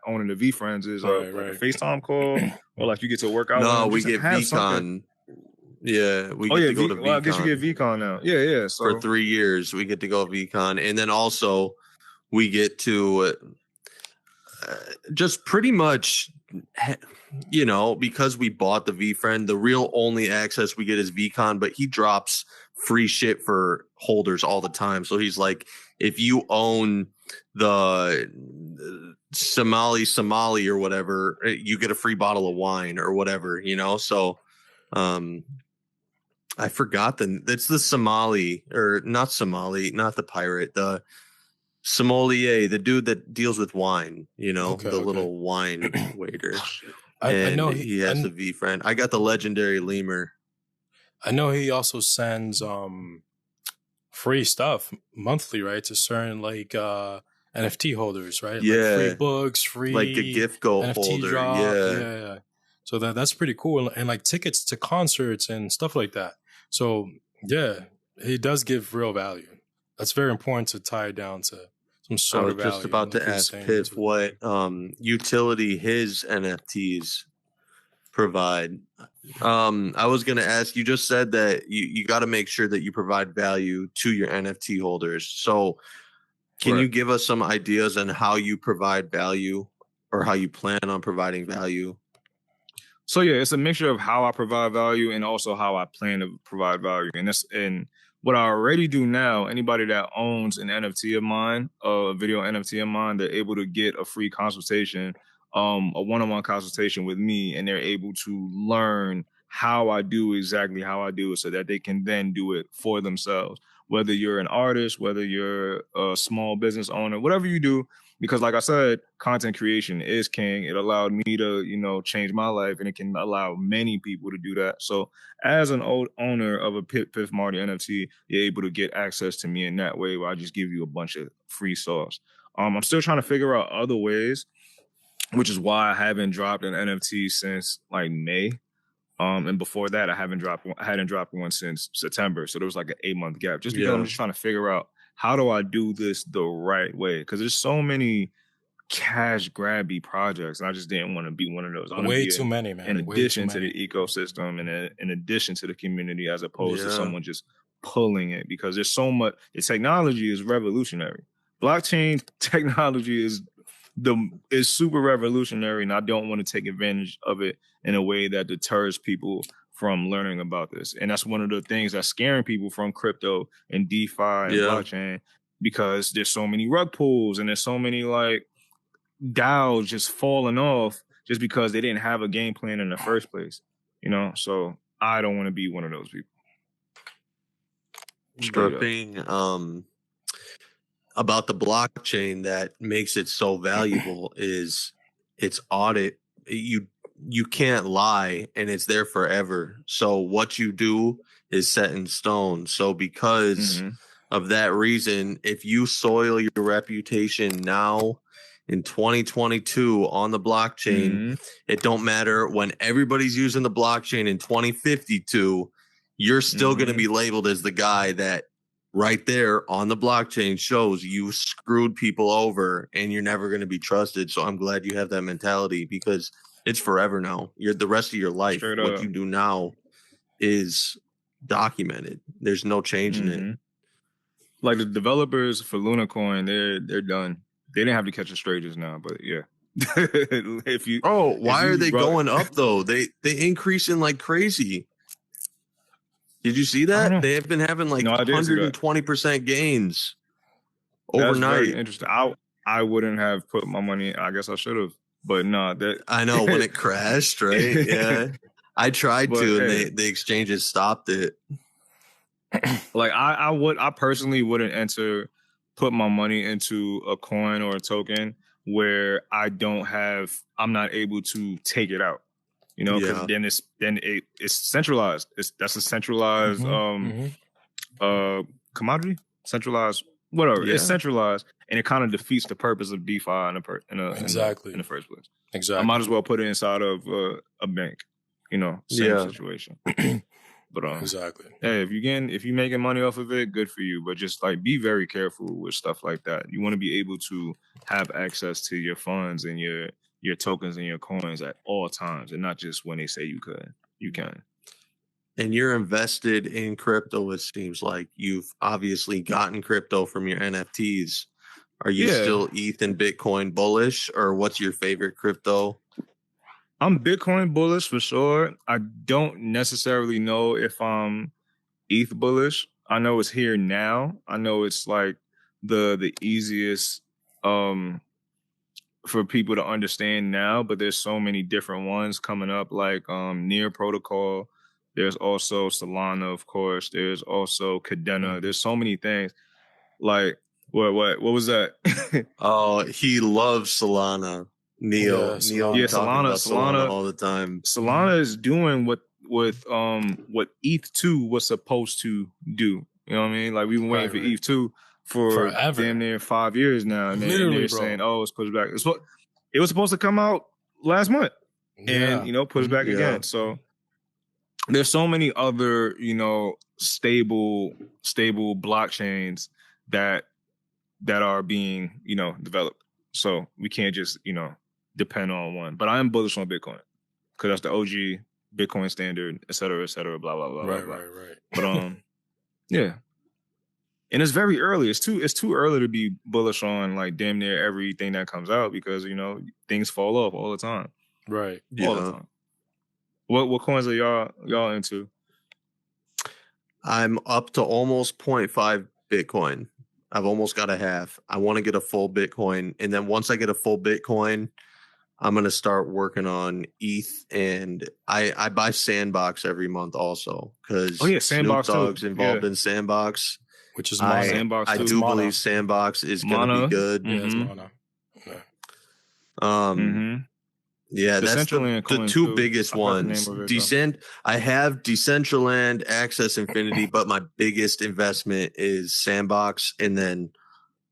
owning the V Friends is like a FaceTime call, or like you get to work out. No, we get VCon. Yeah, we get to go to VCon. Well, I guess you get VCon now. Yeah. So for 3 years, we get to go VCon, and then also we get to just pretty much, you know, because we bought the V Friend, the real only access we get is VCon, but he drops free shit for holders all the time. So he's like, if you own the Somali or whatever, you get a free bottle of wine or whatever, you know? So, I forgot it's the Somali, or not Somali, not the pirate, the sommelier, the dude that deals with wine, you know, little wine waiter. I know he has the V Friend. I got the legendary lemur. I know he also sends free stuff monthly, right, to certain like NFT holders, right? Yeah, like free books, free like a gift gold NFT holder. drop. Yeah. So that's pretty cool, and like tickets to concerts and stuff like that. So yeah, he does give real value. That's very important to tie down to some sort of value. I was just about to ask Piff what utility his NFTs provide. I was going to ask, you just said that you got to make sure that you provide value to your NFT holders. So can you give us some ideas on how you provide value, or how you plan on providing value? So yeah, it's a mixture of how I provide value and also how I plan to provide value. And what I already do now, anybody that owns an NFT of mine, a video NFT of mine, they're able to get a free consultation, a one-on-one consultation with me, and they're able to learn how I do exactly how I do it so that they can then do it for themselves. Whether you're an artist, whether you're a small business owner, whatever you do, because like I said, content creation is king. It allowed me to, you know, change my life, and it can allow many people to do that. So as an old owner of a Piff Marti NFT, you're able to get access to me in that way, where I just give you a bunch of free sauce. I'm still trying to figure out other ways, which is why I haven't dropped an NFT since like May. And before that, I hadn't dropped one since September. So there was like an 8-month gap, just because I'm just trying to figure out, how do I do this the right way? Because there's so many cash grabby projects, and I just didn't want to be one of those. Way too many, man. In addition to the ecosystem, and in addition to the community, as opposed to someone just pulling it, because there's so much. The technology is revolutionary. Blockchain technology is super revolutionary, and I don't want to take advantage of it in a way that deters people from learning about this. And that's one of the things that's scaring people from crypto and DeFi and blockchain, because there's so many rug pulls and there's so many like DAOs just falling off just because they didn't have a game plan in the first place, you know? So I don't want to be one of those people. Stripping about the blockchain that makes it so valuable is it's audit. You can't lie, and it's there forever. So what you do is set in stone. So because of that reason, if you soil your reputation now in 2022 on the blockchain, it don't matter when everybody's using the blockchain in 2052, you're still going to be labeled as the guy that right there on the blockchain shows you screwed people over and you're never going to be trusted. So I'm glad you have that mentality, because it's forever now. You're the rest of your life. Straight what up. you do now is documented. There's no changing it. Like the developers for Luna Coin, they're done. They didn't have to catch the strangers now, but yeah. Why are they going up though? They increasing like crazy. Did you see that? They have been having like 120% gains overnight. That's very interesting. I wouldn't have put my money. I guess I should have, but no. That I know when it crashed, right? Yeah, I tried to, and the exchanges stopped it. Like I personally wouldn't put my money into a coin or a token where I'm not able to take it out. You know, because then it's centralized. That's a centralized commodity, centralized whatever. Yeah. It's centralized, and it kind of defeats the purpose of DeFi in the first place. Exactly. I might as well put it inside of a bank. You know, same situation. But exactly. Hey, if you're making money off of it, good for you. But just like be very careful with stuff like that. You want to be able to have access to your funds and your tokens and your coins at all times, and not just when they say you could. You can. And you're invested in crypto. It seems like you've obviously gotten crypto from your NFTs. Are you still ETH and Bitcoin bullish, or what's your favorite crypto? I'm Bitcoin bullish for sure. I don't necessarily know if I'm ETH bullish. I know it's here now. I know it's like the easiest for people to understand now, but there's so many different ones coming up, like Near Protocol. There's also Solana, of course. There's also Cadena. There's so many things. Like what was that? Oh, he loves Solana. Neo Solana all the time. Solana is doing what ETH2 was supposed to do. You know what I mean? Like we've been waiting for ETH2 for forever. Damn near 5 years now, and they're saying, "Oh, it's pushed back." It was supposed to come out last month, and pushed back again. So there's so many other stable blockchains that are being developed. So we can't just depend on one. But I am bullish on Bitcoin because that's the OG Bitcoin standard, et cetera, blah blah blah. Right. But yeah. And it's very early. It's too early to be bullish on like damn near everything that comes out because things fall off all the time. Right. All the time. What coins are y'all into? I'm up to almost 0.5 Bitcoin. I've almost got a half. I want to get a full Bitcoin, and then once I get a full Bitcoin, I'm gonna start working on ETH, and I buy Sandbox every month also because Sandbox Snoop Dogg's involved in Sandbox. Which is Mana. Sandbox I do believe Sandbox is going to be good. Yeah, it's Mana. Yeah, that's the two biggest ones. I have Decentraland, Access Infinity, but my biggest investment is Sandbox, and then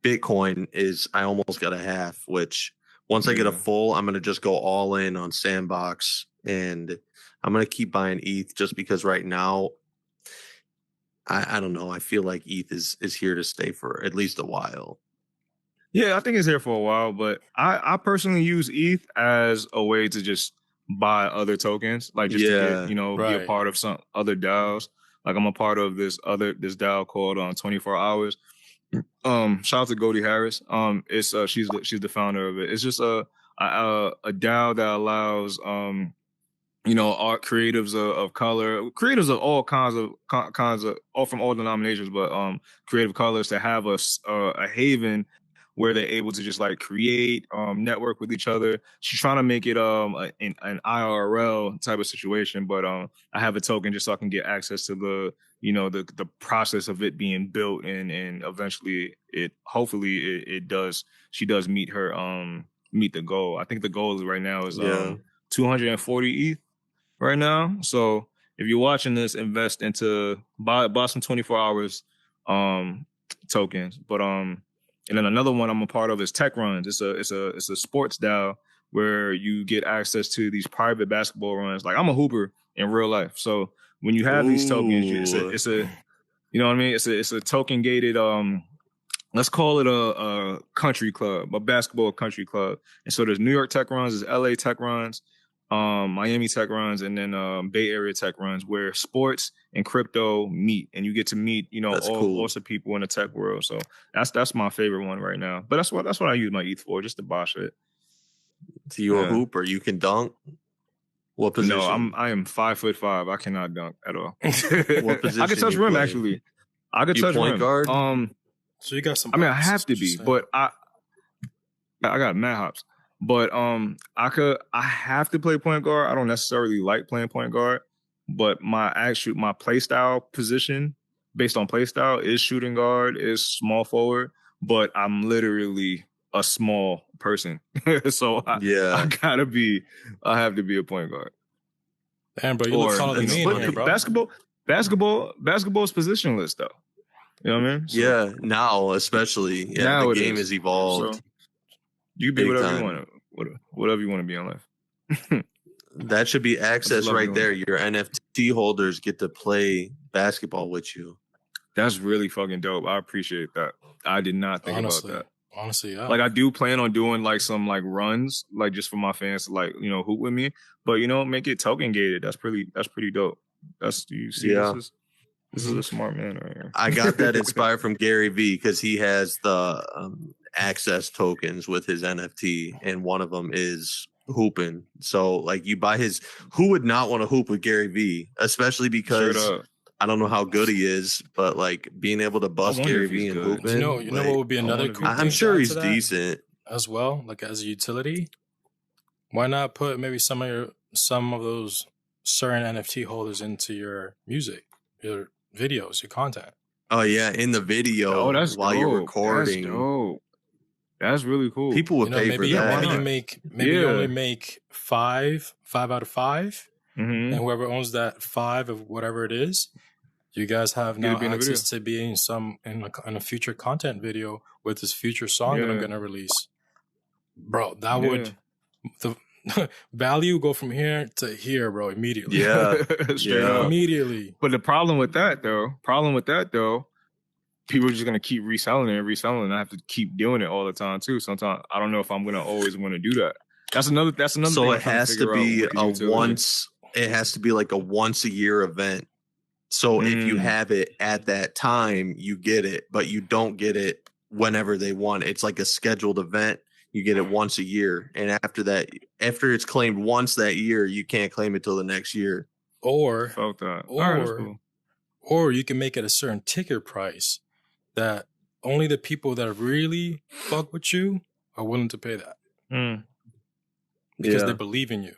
Bitcoin is I almost got a half. Which once I get a full, I'm gonna just go all in on Sandbox, and I'm gonna keep buying ETH just because right now. I don't know. I feel like ETH is here to stay for at least a while. Yeah, I think it's here for a while, but I personally use ETH as a way to just buy other tokens, like just to get, be a part of some other DAOs. Like I'm a part of this DAO called 24 Hours. Shout out to Goldie Harris. It's she's the founder of it. It's just a DAO that allows art creatives of color, creatives of all kinds of all from all denominations, but creative colors to have a haven where they're able to just like create, network with each other. She's trying to make it an IRL type of situation, but I have a token just so I can get access to the process of it being built, and eventually she does meet her meet the goal. I think the goal right now is 240 ETH right now. So if you're watching this, invest into buy some 24 hours tokens. But and then another one I'm a part of is Tech Runs. It's a sports DAO where you get access to these private basketball runs. Like I'm a hooper in real life, so when you have these tokens, it's a you know what I mean. It's a token gated let's call it a country club, a basketball country club. And so there's New York Tech Runs, there's LA Tech Runs, Miami Tech Runs, and then Bay Area Tech Runs, where sports and crypto meet, and you get to meet, you know, all sorts of people in the tech world. So that's my favorite one right now. But that's what I use my ETH for, just to buy shit. So you a hooper? You can dunk? What position? No, I am 5'5". I cannot dunk at all. What position? I can touch rim actually. I could touch point rim. Guard? So you got some. I mean, I have to be, but I got mad hops. But I have to play point guard. I don't necessarily like playing point guard, but my play style position based on play style is shooting guard, is small forward, but I'm literally a small person. So I have to be a point guard. Damn, bro, you look taller than me, bro. Basketball's positionless though. You know what I mean? So, yeah, now especially. Yeah, now the game has evolved. So you can be whatever you want to, whatever you want to be in life. That should be access right there. Your NFT holders get to play basketball with you. That's really fucking dope. I appreciate that. I did not think about that. Honestly, yeah. Like I do plan on doing like some like runs, like just for my fans to like, you know, hoop with me. But you know, make it token gated. That's pretty dope. This is a smart man right here. I got that inspired from Gary Vee because he has the access tokens with his NFT, and one of them is hooping. So like you buy his, who would not want to hoop with Gary Vee, especially because I don't know how good he is, but like being able to bust Gary Vee and hooping. You know what would be another cool thing? I'm sure he's decent as well, like as a utility. Why not put maybe some of those certain NFT holders into your music, your videos, your content? Oh yeah, in the video while you're recording. That's dope. That's really cool. People would pay for that. Maybe you only make five out of 5, and whoever owns that 5 of whatever it is, you guys have now access to being in a future content video with this future song that I'm gonna release. Bro, that would the value go from here to here, bro, immediately. Yeah. Immediately. But the problem with that though, people are just gonna keep reselling it, and I have to keep doing it all the time too. Sometimes I don't know if I'm gonna always want to do that. That's another so thing. It has to be it has to be like a once a year event. So if you have it at that time, you get it, but you don't get it whenever they want. It's like a scheduled event. You get it once a year. And after it's claimed once that year, you can't claim it till the next year. Or you can make it a certain ticker price that only the people that really fuck with you are willing to pay that. Because they believe in you.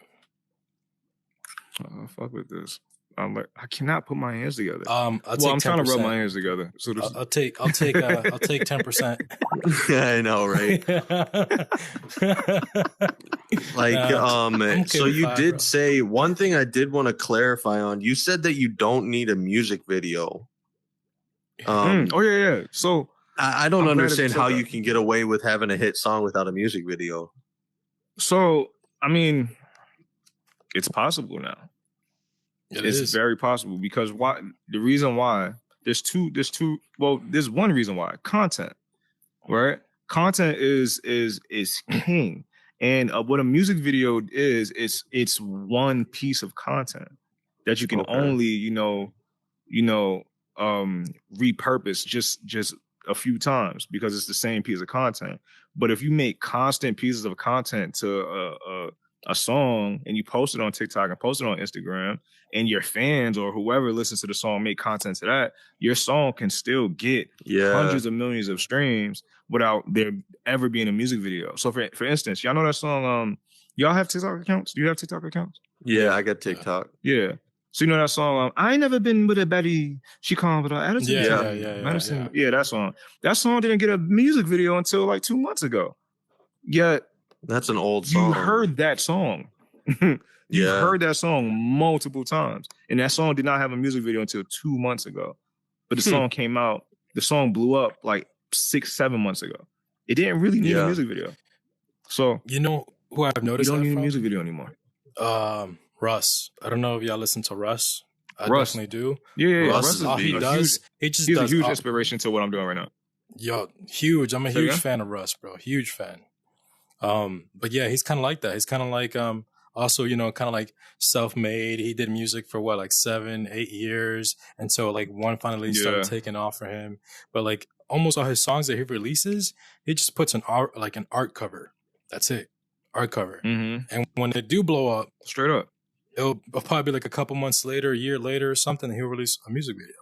Oh, fuck with this. I'm like, I cannot put my hands together. I'm trying to rub my hands together. So I'll take 10%. Yeah, I know, right? Like, so you did say one thing I did want to clarify on. You said that you don't need a music video. Oh yeah. So I don't understand how you can get away with having a hit song without a music video. So I mean, it's possible now. It's very possible because the reason why there's one reason why content, right? Content is king, and what a music video is, it's one piece of content that you can only repurpose just a few times because it's the same piece of content. But if you make constant pieces of content to a song and you post it on TikTok and post it on Instagram, and your fans or whoever listens to the song make content to that, your song can still get hundreds of millions of streams without there ever being a music video. So for instance, y'all know that song, y'all have TikTok accounts? Do you have TikTok accounts? Yeah, I got TikTok. Yeah. So you know that song, I ain't never been with a baddie, she calm with her attitude. Yeah, that song. That song didn't get a music video until like 2 months ago. Yet That's an old song. You heard that song. You heard that song multiple times. And that song did not have a music video until 2 months ago. But the song came out, the song blew up like 6-7 months ago. It didn't really need a music video. So you know who I've noticed? You don't that need from? a music video anymore. Russ. I don't know if y'all listen to Russ. I Russ. definitely do. Yeah. Russ all he does, he's a huge inspiration to what I'm doing right now. Yo, huge. I'm a huge fan of Russ, bro. Huge fan. But yeah, he's kind of like that. He's kind of like also, you know, kind of like self-made. He did music for what, like 7-8 years, and so like one finally started taking off for him. But like almost all his songs that he releases, he just puts an art cover. That's it, art cover. And when they do blow up, straight up, it'll probably be like a couple months later, a year later, or something. He'll release a music video.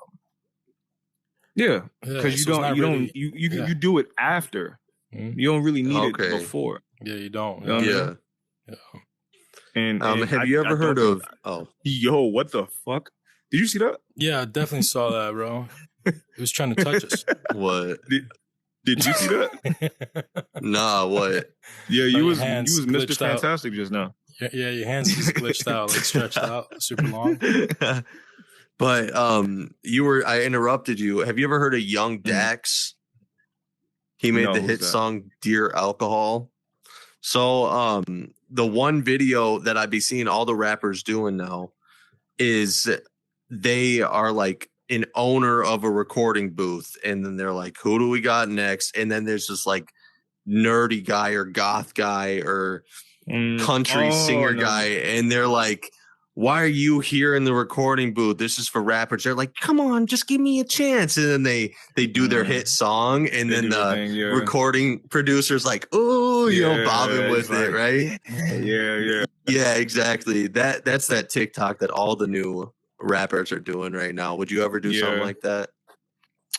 Yeah, because you do it after. You don't really need it before. Yeah, you don't. You know what I mean? And have you ever heard of? Yo, what the fuck? Did you see that? Yeah, I definitely saw that, bro. He was trying to touch us. What? Did you see that? Nah, what? Yeah, you was Mr. Fantastic just now. Yeah, your hands just glitched out, like stretched out, super long. But I interrupted you. Have you ever heard of Young Dax? He made the hit song "Dear Alcohol." So the one video that I be seeing all the rappers doing now is they are like an owner of a recording booth, and then they're like, who do we got next? And then there's this like nerdy guy or goth guy or country singer guy, and they're like, why are you here in the recording booth? This is for rappers. They're like, come on, just give me a chance. And then they do their hit song, and then the recording producer's like, oh, bobbing with it, right? Yeah, exactly. That's that TikTok that all the new rappers are doing right now. Would you ever do something like that?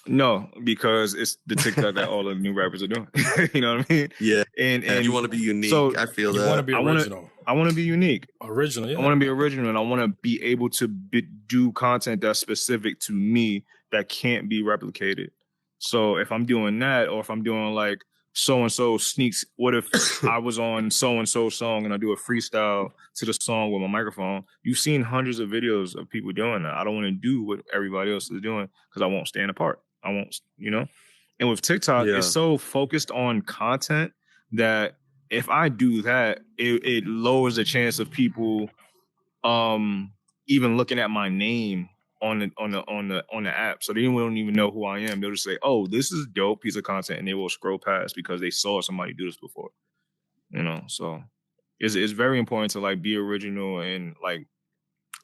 No, because it's the TikTok that all the new rappers are doing. You know what I mean? Yeah. And you want to be unique. So I feel that. You want to be original. I want to be unique. Original, yeah. I want to be original, and I want to be able to do content that's specific to me that can't be replicated. So if I'm doing that, or if I'm doing like so-and-so sneaks, what if I was on so-and-so song and I do a freestyle to the song with my microphone? You've seen hundreds of videos of people doing that. I don't want to do what everybody else is doing because I won't stand apart. I won't, And with TikTok, it's so focused on content that if I do that, it lowers the chance of people even looking at my name on the app. So they don't even know who I am. They'll just say, oh, this is a dope piece of content, and they will scroll past because they saw somebody do this before. So it's very important to like be original and like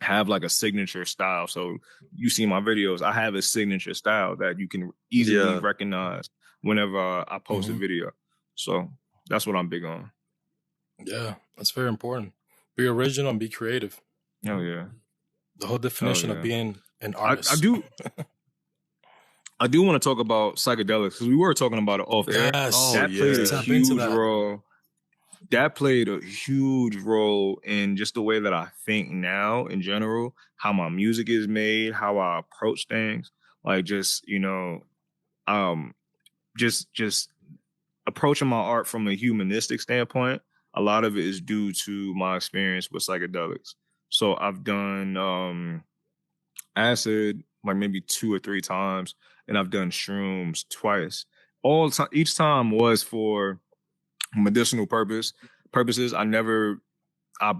have like a signature style. So you see my videos, I have a signature style that you can easily recognize whenever I post a video. So that's what I'm big on. Yeah, that's very important. Be original and be creative. Oh yeah. The whole definition of being an artist. I do want to talk about psychedelics because we were talking about it off air. Yes. That played a huge role. That played a huge role in just the way that I think now in general, how my music is made, how I approach things. Like just approaching my art from a humanistic standpoint. A lot of it is due to my experience with psychedelics. So I've done acid like maybe 2 or 3 times, and I've done shrooms twice. Each time was for medicinal purposes. I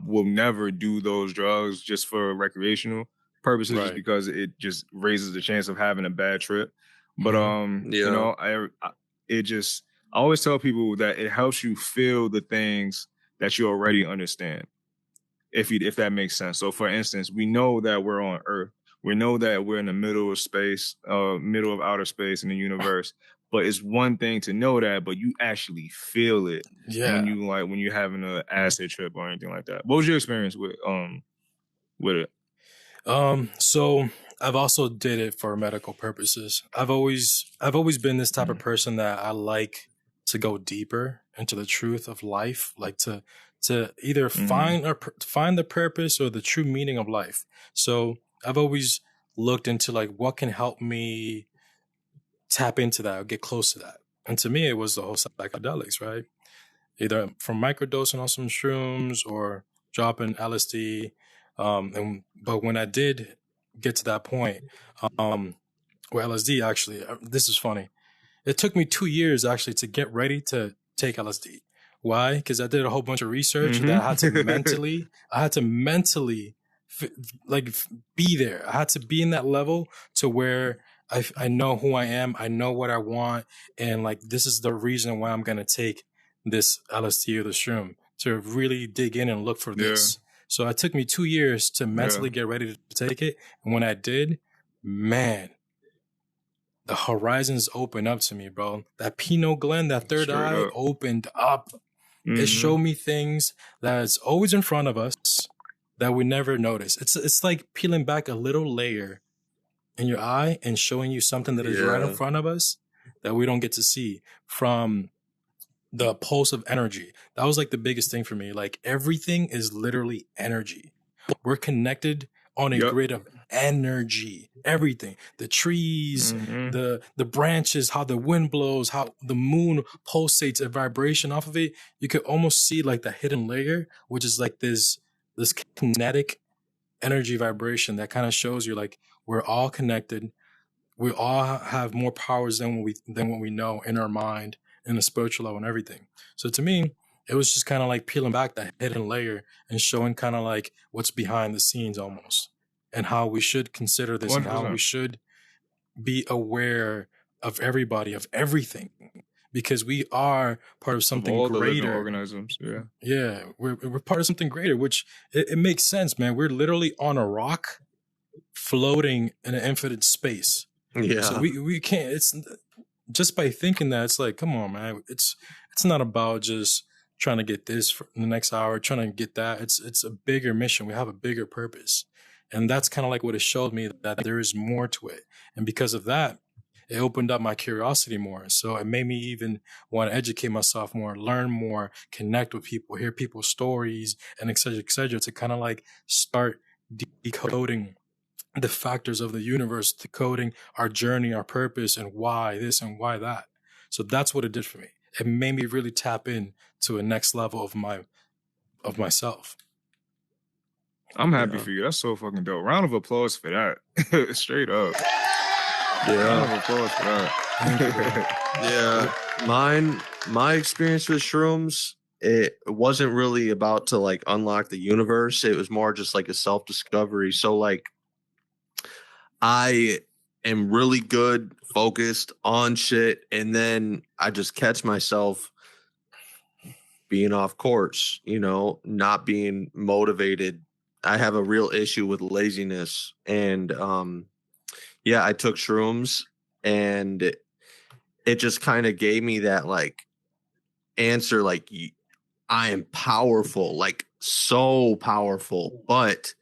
will never do those drugs just for recreational purposes, just because it just raises the chance of having a bad trip. But I always tell people that it helps you feel the things that you already understand, if that makes sense. So for instance, we know that we're on Earth. We know that we're in the middle of space, middle of outer space in the universe. But it's one thing to know that, but you actually feel it when you're having an acid trip or anything like that. What was your experience with it? So I've also did it for medical purposes. I've always been this type of person that I like to go deeper into the truth of life, like to either find the purpose or the true meaning of life. So I've always looked into like what can help me tap into that or get close to that. And to me, it was the whole psychedelics, right? either from microdosing on some shrooms or dropping LSD. But when I did get to that point, where LSD actually, this is funny. It took me 2 years actually to get ready to take LSD. Why? Because I did a whole bunch of research that I had to mentally be there. I had to be in that level to where I know who I am. I know what I want. And like, this is the reason why I'm going to take this LSD or the shroom, to really dig in and look for this. So it took me 2 years to mentally get ready to take it. And when I did, man, the horizons opened up to me, bro. That pineal gland, that third eye opened up. It showed me things that's always in front of us that we never notice. It's like peeling back a little layer in your eye and showing you something that is right in front of us that we don't get to see, from the pulse of energy. That was like the biggest thing for me. Like, everything is literally energy. We're connected on a grid of energy. Everything, the trees, the branches, how the wind blows, how the moon pulsates a vibration off of it. You could almost see like the hidden layer, which is like this kinetic energy vibration that kind of shows you like we're all connected. We all have more powers than what we know in our mind, in the spiritual level and everything. So to me, it was just kind of like peeling back that hidden layer and showing kind of like what's behind the scenes almost, and how we should consider this 100%. And how we should be aware of everybody, of everything, because we are part of something all greater. The living organisms, yeah, we're part of something greater, which it makes sense, man. We're literally on a rock, floating in an infinite space. Yeah, so we can't. It's just by thinking that, it's like, come on, man. It's not about just trying to get this for the next hour, trying to get that. It's a bigger mission. We have a bigger purpose. And that's kind of like what it showed me, that there is more to it. And because of that, it opened up my curiosity more. So it made me even want to educate myself more, learn more, connect with people, hear people's stories, and et cetera, to kind of like start decoding the factors of the universe, decoding our journey, our purpose, and why this and why that. So that's what it did for me. It made me really tap in to a next level of myself. I'm happy for you. That's so fucking dope. Round of applause for that. Straight up. Round of applause for that. My experience with shrooms, it wasn't really about to like unlock the universe. It was more just like a self-discovery. So like, I am really good, focused on shit, and then I just catch myself being off course, not being motivated. I have a real issue with laziness, and I took shrooms, and it just kind of gave me that like answer, like, I am powerful, like so powerful, but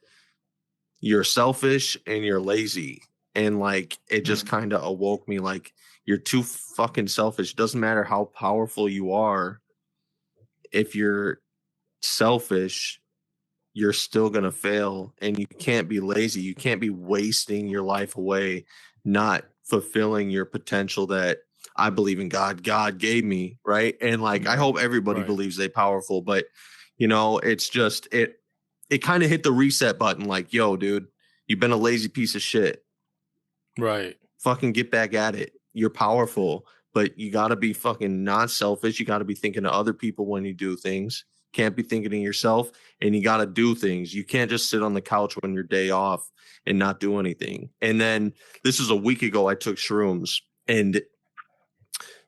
you're selfish and you're lazy. And like, it just kind of awoke me, like, you're too fucking selfish. Doesn't matter how powerful you are. If you're selfish, you're still going to fail, and you can't be lazy. You can't be wasting your life away, not fulfilling your potential that I believe in God gave me. Right. And like, I hope everybody believes they're powerful, but it's just, it kind of hit the reset button. Like, yo, dude, you've been a lazy piece of shit. Right. Fucking get back at it. You're powerful, but you got to be fucking not selfish. You got to be thinking of other people when you do things. Can't be thinking of yourself, and you got to do things. You can't just sit on the couch when your day off and not do anything. And then this is a week ago, I took shrooms, and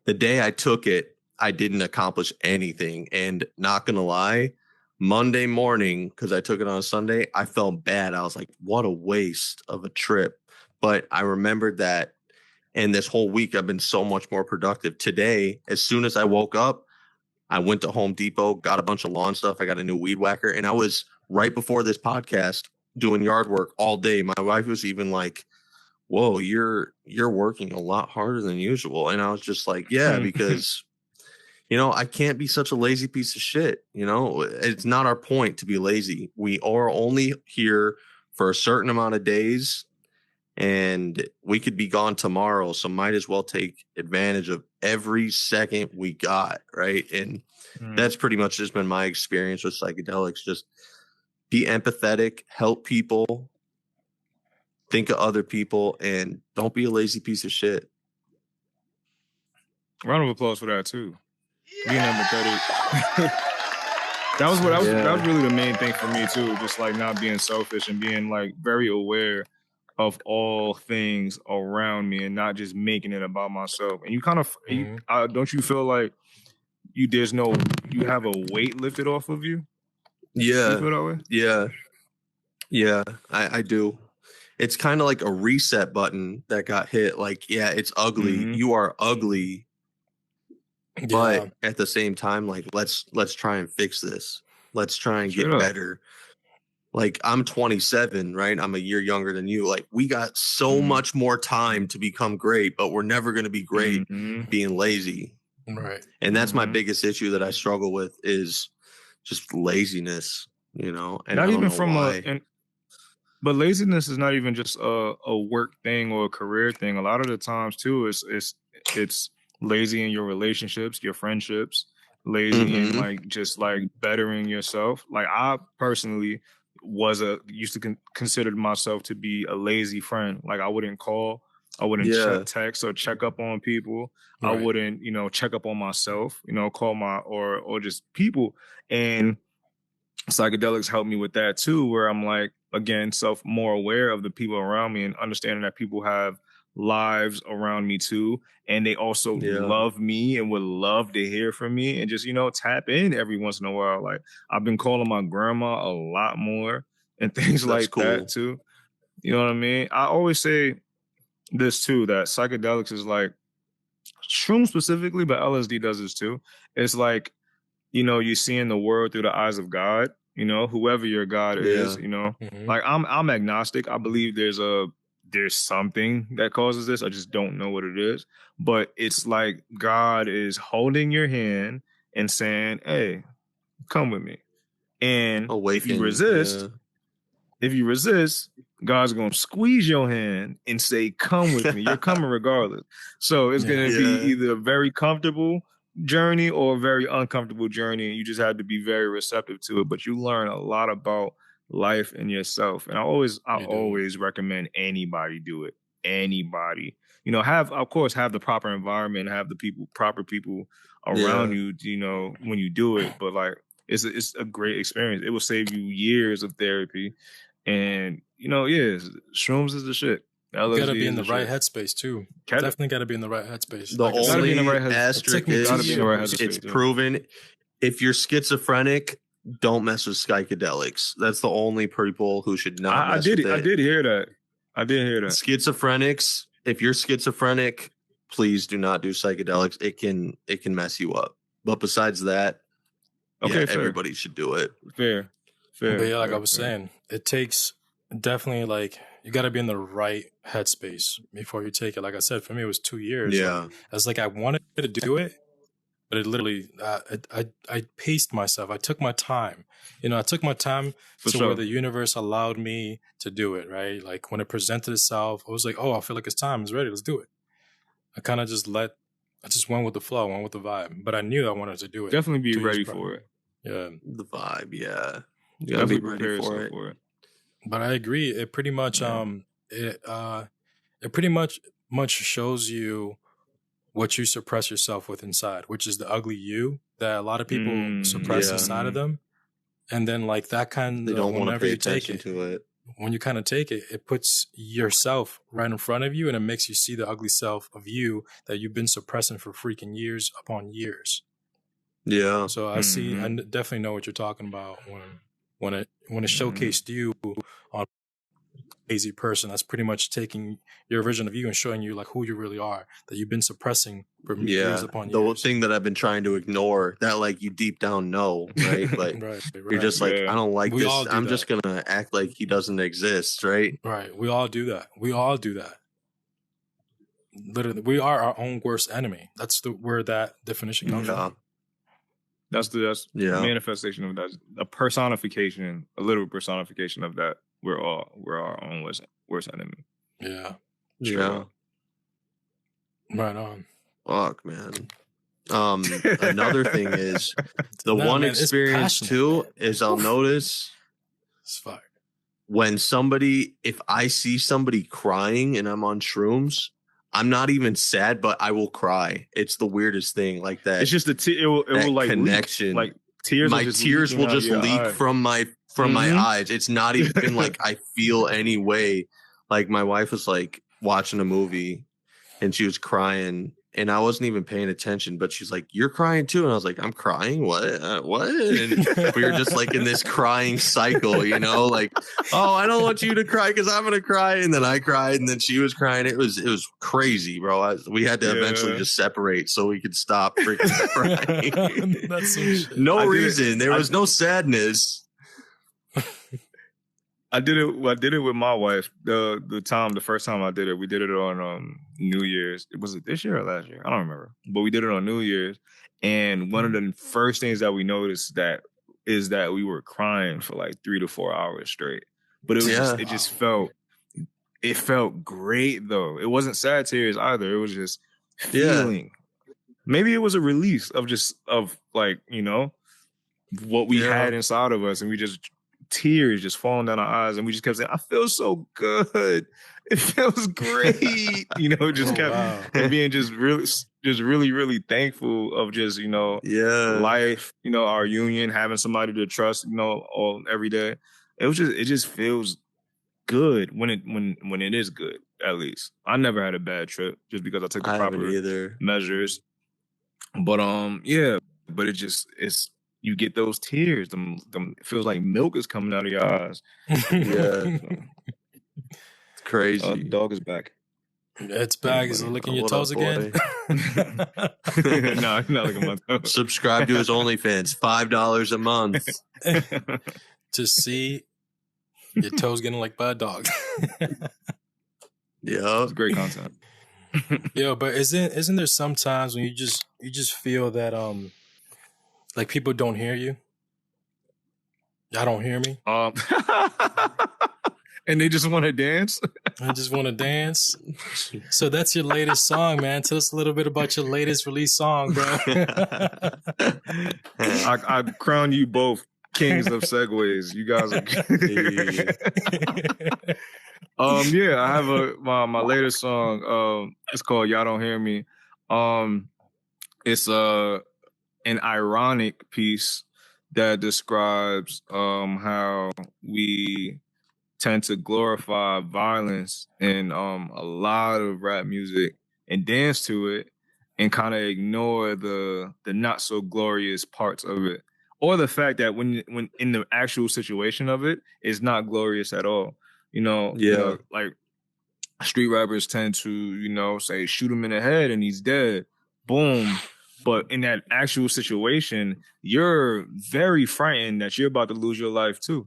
the day I took it, I didn't accomplish anything. And not going to lie, Monday morning, because I took it on a Sunday, I felt bad. I was like, what a waste of a trip. But I remembered that, and this whole week I've been so much more productive. Today, as soon as I woke up, I went to Home Depot, got a bunch of lawn stuff. I got a new weed whacker, and I was right before this podcast doing yard work all day. My wife was even like, whoa, you're working a lot harder than usual. And I was just like, yeah, because I can't be such a lazy piece of shit. It's not our point to be lazy. We are only here for a certain amount of days, and we could be gone tomorrow. So might as well take advantage of every second we got, right? And that's pretty much just been my experience with psychedelics. Just be empathetic, help people, think of other people, and don't be a lazy piece of shit. Round of applause for that too. Being empathetic. That was really the main thing for me too. Just like not being selfish and being like very aware of all things around me and not just making it about myself. And you kind of don't you feel like you have a weight lifted off of you? Yeah. Do you feel that way? Yeah, I do. It's kind of like a reset button that got hit. Like, yeah, it's ugly. You are ugly. Yeah. But at the same time, like, let's try and fix this. Let's try and get better. Like, I'm 27, right? I'm a year younger than you. Like, we got so much more time to become great, but we're never going to be great being lazy. Right. And that's my biggest issue that I struggle with is just laziness, you know? And not I don't even know from why. But laziness is not even just a work thing or a career thing. A lot of the times too, it's lazy in your relationships, your friendships, lazy in like just like bettering yourself. Like I personally used to consider myself to be a lazy friend. Like I wouldn't call, I wouldn't text or check up on people. Right. I wouldn't, check up on myself, call or just people. And psychedelics helped me with that too, where I'm like, again, more aware of the people around me and understanding that people have lives around me too. And they also love me and would love to hear from me and just, tap in every once in a while. Like I've been calling my grandma a lot more and things that too. You know what I mean? I always say this too, that psychedelics is like shrooms specifically, but LSD does this too. It's like, you're seeing the world through the eyes of God, whoever your God is, like I'm agnostic. I believe there's something that causes this. I just don't know what it is, but it's like God is holding your hand and saying, hey, come with me. And if you resist, God's going to squeeze your hand and say, come with me. You're coming regardless. So it's going to be either a very comfortable journey or a very uncomfortable journey. And you just have to be very receptive to it. But you learn a lot about life and yourself. And I always recommend anybody do it. Anybody. Have the proper environment, have the proper people around you, when you do it. But like, it's a great experience. It will save you years of therapy. And, shrooms is the shit. You gotta be in the right headspace too. Definitely gotta be in the right headspace. The only asterisk is it's proven if you're schizophrenic, don't mess with psychedelics. That's the only people who should not mess with it. I did hear that. Schizophrenics, if you're schizophrenic, please do not do psychedelics. It can mess you up. But besides that, everybody should do it. Fair. But yeah, like I was saying, it takes definitely like you got to be in the right headspace before you take it. Like I said, for me, it was 2 years. Yeah. Like, I was like, I wanted to do it, but it literally, I paced myself. I took my time. I took my time where the universe allowed me to do it, right? Like when it presented itself, I was like, oh, I feel like it's time. It's ready. Let's do it. I kind of just went with the flow, went with the vibe. But I knew I wanted to do it. Definitely be ready for it. Yeah. The vibe, yeah. You gotta be ready for it. But I agree. It pretty much it pretty much shows you what you suppress yourself with inside, which is the ugly you that a lot of people suppress inside of them. And then like that kind they of don't want to pay attention to it. When you kind of take it, it puts yourself right in front of you and it makes you see the ugly self of you that you've been suppressing for freaking years upon years. Yeah. So I see, I definitely know what you're talking about when it showcased you on a lazy person. That's pretty much taking your version of you and showing you like who you really are that you've been suppressing for years upon years. The thing that I've been trying to ignore that like you deep down know, right? But you're just like, I don't like this. I'm just gonna act like he doesn't exist, right? Right. We all do that. Literally, we are our own worst enemy. That's where that definition comes from. That's the manifestation of that, a literal personification of that. We're our own worst enemy. Yeah. Yeah. Right on. Fuck, man. Another thing is the Nah, one man, it's experience passionate, too man. is I'll notice It's fire. when if I see somebody crying and I'm on shrooms, I'm not even sad, but I will cry. It's the weirdest thing, like that. It's just it will like connection. leak. Like tears. My tears will just leak from my eyes. It's not even like I feel any way. Like my wife was like watching a movie and she was crying and I wasn't even paying attention, but she's like, "You're crying too." And I was like, "I'm crying? What? What?" And we were just like in this crying cycle, you know, like, "Oh, I don't want you to cry because I'm going to cry." And then I cried and then she was crying. It was crazy, bro. We had to eventually just separate so we could stop freaking crying. That's some shit. No reason. There was no sadness. I did it with my wife. The first time I did it, we did it on New Year's. Was it this year or last year? I don't remember. But we did it on New Year's. And one of the first things that we noticed is that we were crying for like 3 to 4 hours straight. But it was it felt great though. It wasn't sad tears either. It was just feeling. Maybe it was a release of like, you know, what we had inside of us, and we just tears just falling down our eyes, and we just kept saying, "I feel so good. It feels great." You know, just kept being just really, really thankful of just, you know, life, you know, our union, having somebody to trust, you know, all every day. It just feels good when it is good. At least I never had a bad trip just because I took the proper measures. But but it's. You get those tears. Them it feels like milk is coming out of your eyes. Yeah. It's crazy. The dog is back. It's back. Is it licking your toes again? No, he's not licking my toes. Subscribe to his OnlyFans. $5 a month. To see your toes getting licked by a dog. Yeah. It's great content. Yo, but isn't there sometimes when you just feel that like people don't hear you? Y'all don't hear me? And they just want to dance? I just want to dance. So that's your latest song, man. Tell us a little bit about your latest release song, bro. I crown you both kings of segues. You guys are I have my latest song. It's called Y'all Don't Hear Me. It's an ironic piece that describes how we tend to glorify violence in a lot of rap music and dance to it and kind of ignore the not so glorious parts of it, or the fact that when in the actual situation of it, it's not glorious at all. You know, like street rappers tend to, you know, say shoot him in the head and he's dead. Boom. But in that actual situation, you're very frightened that you're about to lose your life too.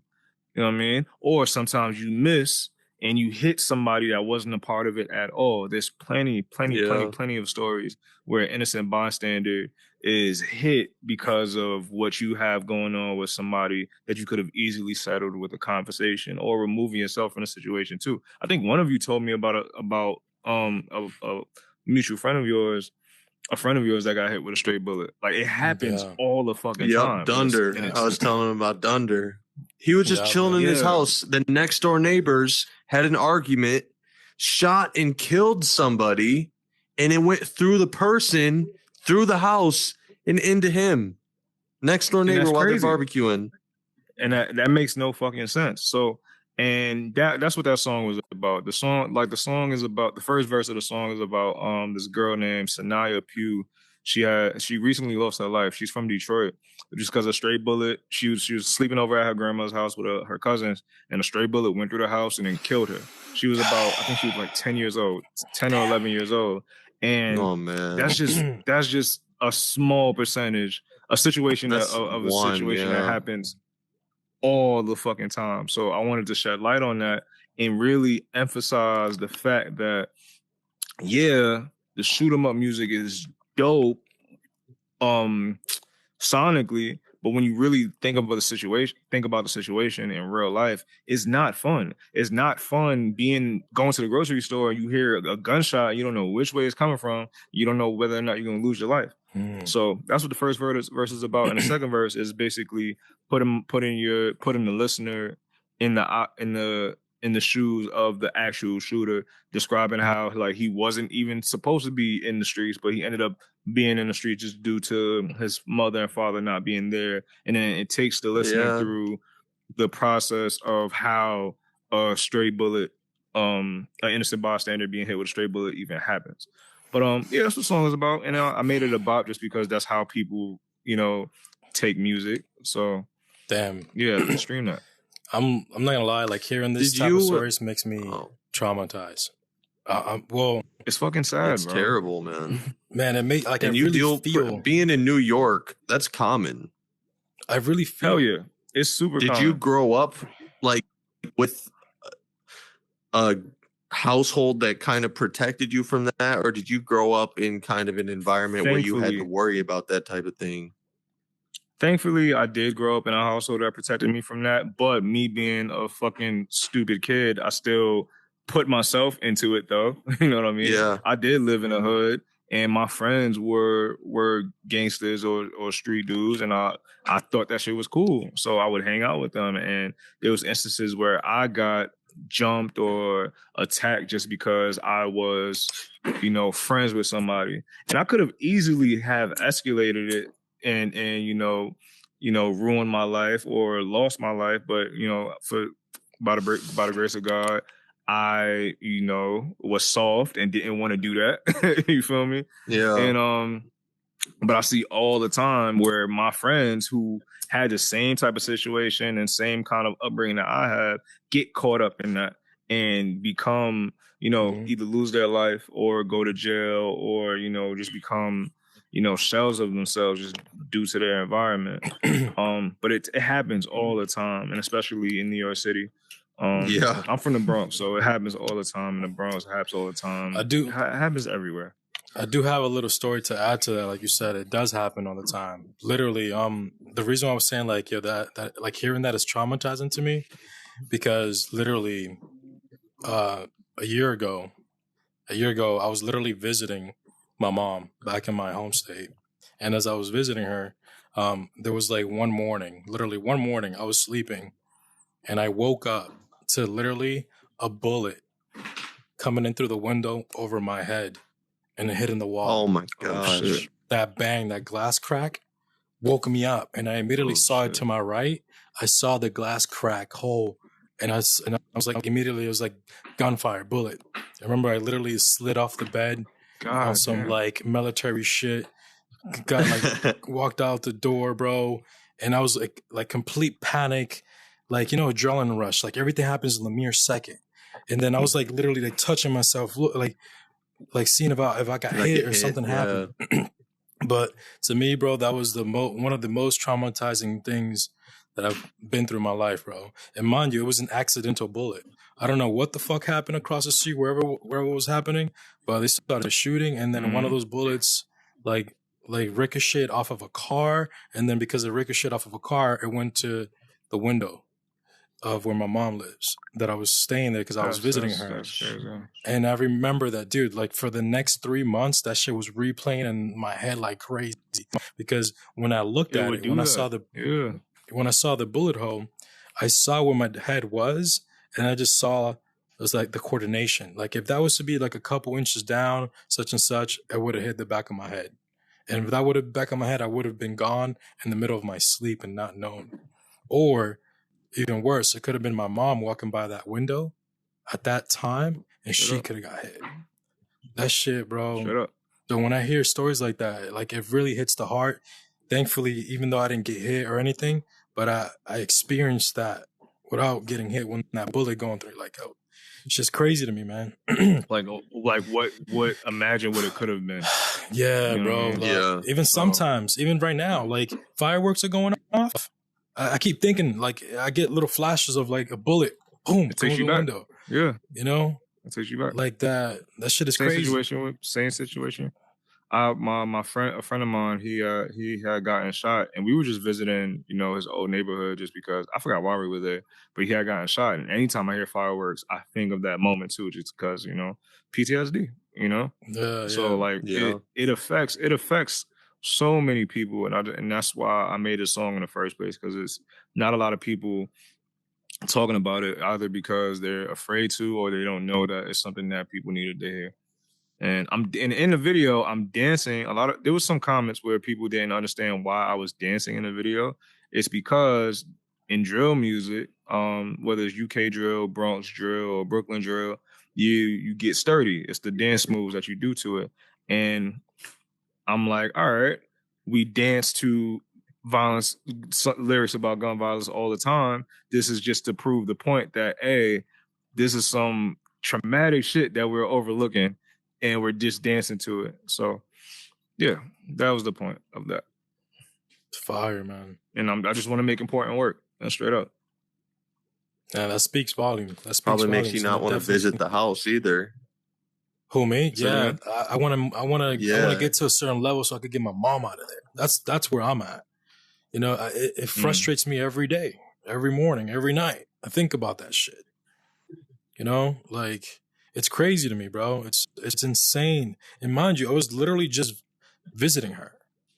You know what I mean? Or sometimes you miss and you hit somebody that wasn't a part of it at all. There's plenty of stories where an innocent bystander is hit because of what you have going on with somebody that you could have easily settled with a conversation or removing yourself from a situation too. I think one of you told me about a mutual friend of yours. A friend of yours that got hit with a straight bullet. Like, it happens all the fucking time. Dunder. I was telling him about Dunder. He was just chilling in his house. The next door neighbors had an argument, shot and killed somebody, and it went through the person, through the house, and into him. Next door neighbor while they're barbecuing. And that makes no fucking sense. So, and that's what that song was about. The song is about, the first verse of the song is about this girl named Sanaya Pugh. She recently lost her life. She's from Detroit. Just because a stray bullet, she was sleeping over at her grandma's house with her cousins, and a stray bullet went through the house and then killed her. She was I think she was like 10 years old, 10 or 11 years old. And that's just a small percentage, a situation of a situation that happens all the fucking time. So I wanted to shed light on that and really emphasize the fact that, the shoot 'em up music is dope sonically, But when you really think about the situation in real life, it's not fun. It's not fun going to the grocery store and you hear a gunshot, you don't know which way it's coming from. You don't know whether or not you're gonna lose your life. So that's what the first verse is about. And the second verse is basically putting the listener in the shoes of the actual shooter, describing how like he wasn't even supposed to be in the streets, but he ended up being in the streets just due to his mother and father not being there. And then it takes the listener through the process of how a stray bullet, an innocent bystander being hit with a stray bullet even happens. But yeah, that's what the song is about. And I made it a bop just because that's how people, take music. So damn, yeah, stream that. I'm not gonna lie, like hearing this type of stories makes me traumatized. Well, it's fucking sad, it's bro. terrible, man. Man, it made like and I you really feel being in New York. That's common. I really feel. Hell yeah, it's super. Did common. you grow up like with a household that kind of protected you from that, or did you grow up in kind of an environment where you had to worry about that type of thing? Thankfully, I did grow up in a household that protected me from that. But me being a fucking stupid kid, I still put myself into it, though. You know what I mean? Yeah. I did live in a hood, and my friends were gangsters or street dudes, and I thought that shit was cool. So I would hang out with them, and there was instances where I got jumped or attacked just because I was, friends with somebody, and I could have easily have escalated it and ruined my life or lost my life, but by the grace of God, I was soft and didn't want to do that. You feel me? Yeah. And but I see all the time where my friends who had the same type of situation and same kind of upbringing that I have get caught up in that and become either lose their life or go to jail or just become shells of themselves just due to their environment. But it happens all the time, and especially in New York City. Yeah, I'm from the Bronx, so it happens all the time in the Bronx. It happens all the time. It happens everywhere. I do have a little story to add to that. Like you said, it does happen all the time. Literally, the reason why I was saying like, that like hearing that is traumatizing to me, because literally, a year ago, I was literally visiting my mom back in my home state. And as I was visiting her, there was like one morning I was sleeping and I woke up to literally a bullet coming in through the window over my head and it hitting the wall. Oh my gosh. That bang, that glass crack woke me up and I immediately saw it to my right. I saw the glass crack hole and I was like, immediately it was like gunfire, bullet. I remember I literally slid off the bed on some like military shit, got like walked out the door, bro, and I was like complete panic, like adrenaline rush, like everything happens in a mere second, and then I was like literally like touching myself, like seeing if I got hit or something happened. But to me, bro, that was one of the most traumatizing things that I've been through in my life, bro. And mind you, it was an accidental bullet. I don't know what the fuck happened across the street, wherever it was happening, but they started shooting, and then one of those bullets, like ricocheted off of a car, and then because it ricocheted off of a car, it went to the window of where my mom lives. That I was staying there because I was visiting her, and I remember that, dude. Like for the next 3 months, that shit was replaying in my head like crazy. Because when I looked at it, when I saw the bullet hole, I saw where my head was. And I just saw it was like the coordination. Like if that was to be like a couple inches down, such and such, it would have hit the back of my head. And if that would have back of my head, I would have been gone in the middle of my sleep and not known. Or even worse, it could have been my mom walking by that window at that time and she could have got hit. That shit, bro. Shut up. So when I hear stories like that, like it really hits the heart. Thankfully, even though I didn't get hit or anything, but I experienced that without getting hit when that bullet going through. Like, oh, it's just crazy to me, man. like what? Imagine what it could have been. Yeah, bro. Like, yeah. Even sometimes, even right now, like fireworks are going off. I keep thinking, like, I get little flashes of like a bullet, boom, it takes you back. Window. Yeah, it takes you back. Like that shit is crazy. Same situation. My friend, a friend of mine, he had gotten shot, and we were just visiting, his old neighborhood, just because I forgot why we were there, but he had gotten shot. And anytime I hear fireworks, I think of that moment too, just because PTSD. So like it affects so many people, and that's why I made this song in the first place, because it's not a lot of people talking about it, either because they're afraid to, or they don't know that it's something that people needed to hear. And in the video, I'm dancing. There was some comments where people didn't understand why I was dancing in the video. It's because in drill music, whether it's UK drill, Bronx drill, or Brooklyn drill, you get sturdy. It's the dance moves that you do to it. And I'm like, all right, we dance to violence, lyrics about gun violence all the time. This is just to prove the point that, hey, this is some traumatic shit that we're overlooking, and we're just dancing to it. So, yeah, that was the point of that. It's fire, man. And I just want to make important work. That's straight up. Yeah, that speaks volume. That speaks probably volume. Makes you not want to visit the house either. Who, me? So, yeah, I want to get to a certain level so I could get my mom out of there. That's where I'm at. It frustrates me every day, every morning, every night. I think about that shit. Like, it's crazy to me, bro. It's insane. And mind you, I was literally just visiting her.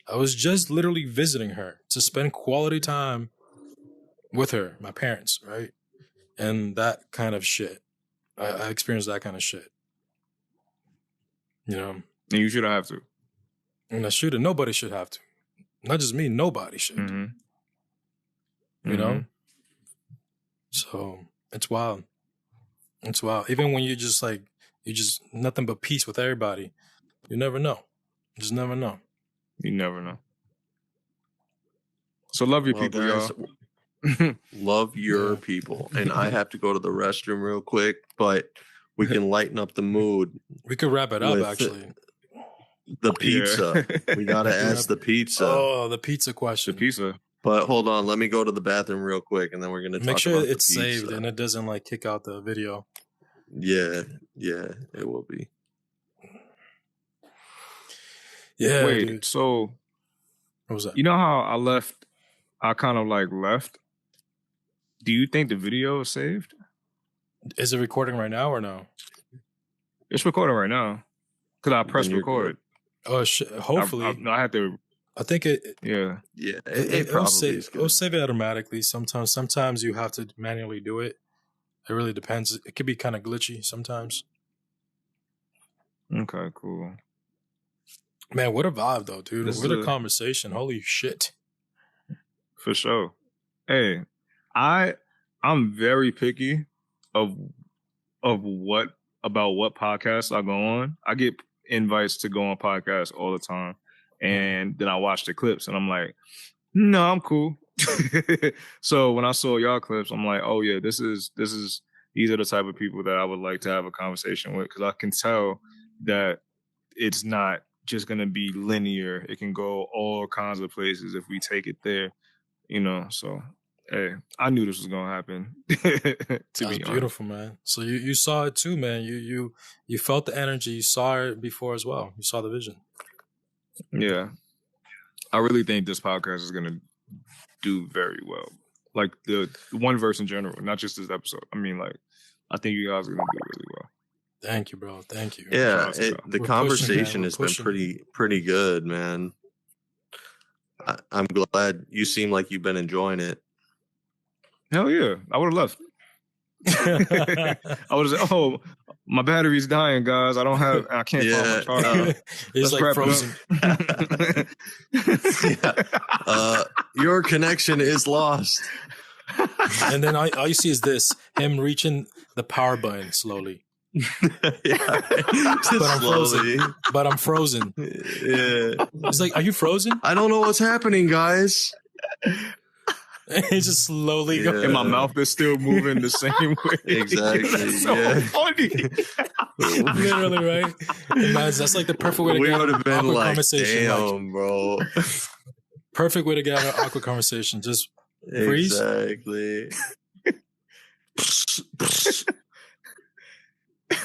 I was just literally visiting her to spend quality time with her, my parents, right? And that kind of shit. I experienced that kind of shit. And you shouldn't have to. And nobody should have to. Not just me, nobody should. Mm-hmm. So it's wild. It's wild. Even when you just nothing but peace with everybody, you never know. You just never know. You never know. So love your people, y'all. Love your people. And I have to go to the restroom real quick, but we can lighten up the mood. We could wrap it up, actually. The pizza. Yeah. We got to ask the pizza. Oh, the pizza question. The pizza. But hold on, let me go to the bathroom real quick, and then we're going to talk Make sure about it's the pizza. saved and it doesn't kick out the video. Yeah, it will be. Yeah. Wait, dude. so what was that? You know how I kind of left? Do you think the video is saved? Is it recording right now or no? It's recording right now. Because I pressed record. Oh, hopefully. I had to. I think it. Yeah. Yeah. It probably is good. It'll save it automatically. Sometimes you have to manually do it. It really depends. It could be kind of glitchy sometimes. Okay, cool. Man, what a vibe though, dude. What a conversation. Holy shit. For sure. Hey, I'm very picky of what podcasts I go on. I get invites to go on podcasts all the time. And then I watch the clips and I'm like, no, I'm cool. So when I saw y'all clips, I'm like, oh yeah, these are the type of people that I would like to have a conversation with, because I can tell that it's not just going to be linear. It can go all kinds of places if we take it there, so hey, I knew this was going to happen. That's beautiful, man. So you saw it too, man. You felt the energy. You saw it before as well. You saw the vision. Yeah. I really think this podcast is going to do very well. Like the 1Verse in general, not just this episode. I mean, I think you guys are going to do really well. Thank you, bro. Thank you. Yeah, the conversation has been pretty good, man. I'm glad you seem like you've been enjoying it. Hell yeah. I would have left. I would have said, oh, my battery's dying, guys. I can't find my charger. It's like frozen. Your connection is lost. And then all you see is this, him reaching the power button slowly. Yeah, but I'm frozen. Yeah. It's like, are you frozen? I don't know what's happening, guys. It's just slowly going. And my mouth is still moving the same way. Exactly. That's so funny. Literally, right? That's like the perfect way to get an awkward conversation. Damn, bro. Perfect way to get an awkward conversation. Just freeze. Exactly.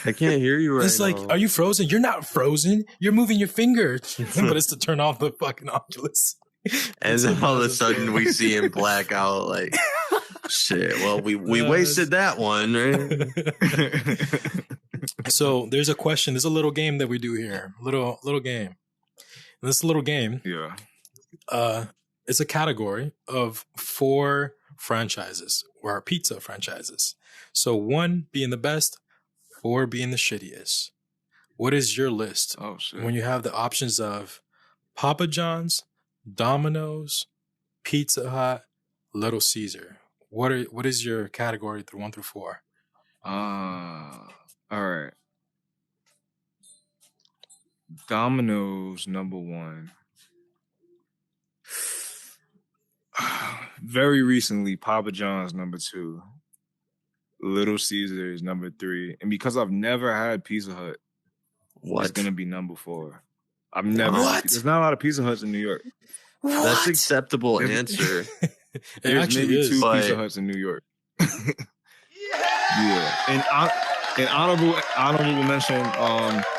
I can't hear you right It's like, now. are you frozen? You're not frozen. You're moving your finger. But it's to turn off the fucking Oculus. And It's then all of a massive sudden screen. we see him black out like, shit, well, we wasted that one, right? So there's a question. There's a little game that we do here. Little game. And this little game, it's a category of 4 franchises, or pizza franchises. So 1 being the best, 4 being the shittiest. What is your list? Oh shit. When you have the options of Papa John's, Domino's, Pizza Hut, Little Caesar. What is your category through 1 through 4? All right. Domino's number 1. Very recently, Papa John's number 2. Little Caesar is number 3. And because I've never had Pizza Hut, it's gonna be number 4. I've never. There's not a lot of Pizza Huts in New York. What? That's acceptable answer. There's maybe 2 Pizza Huts in New York. Yeah. And honorable mention,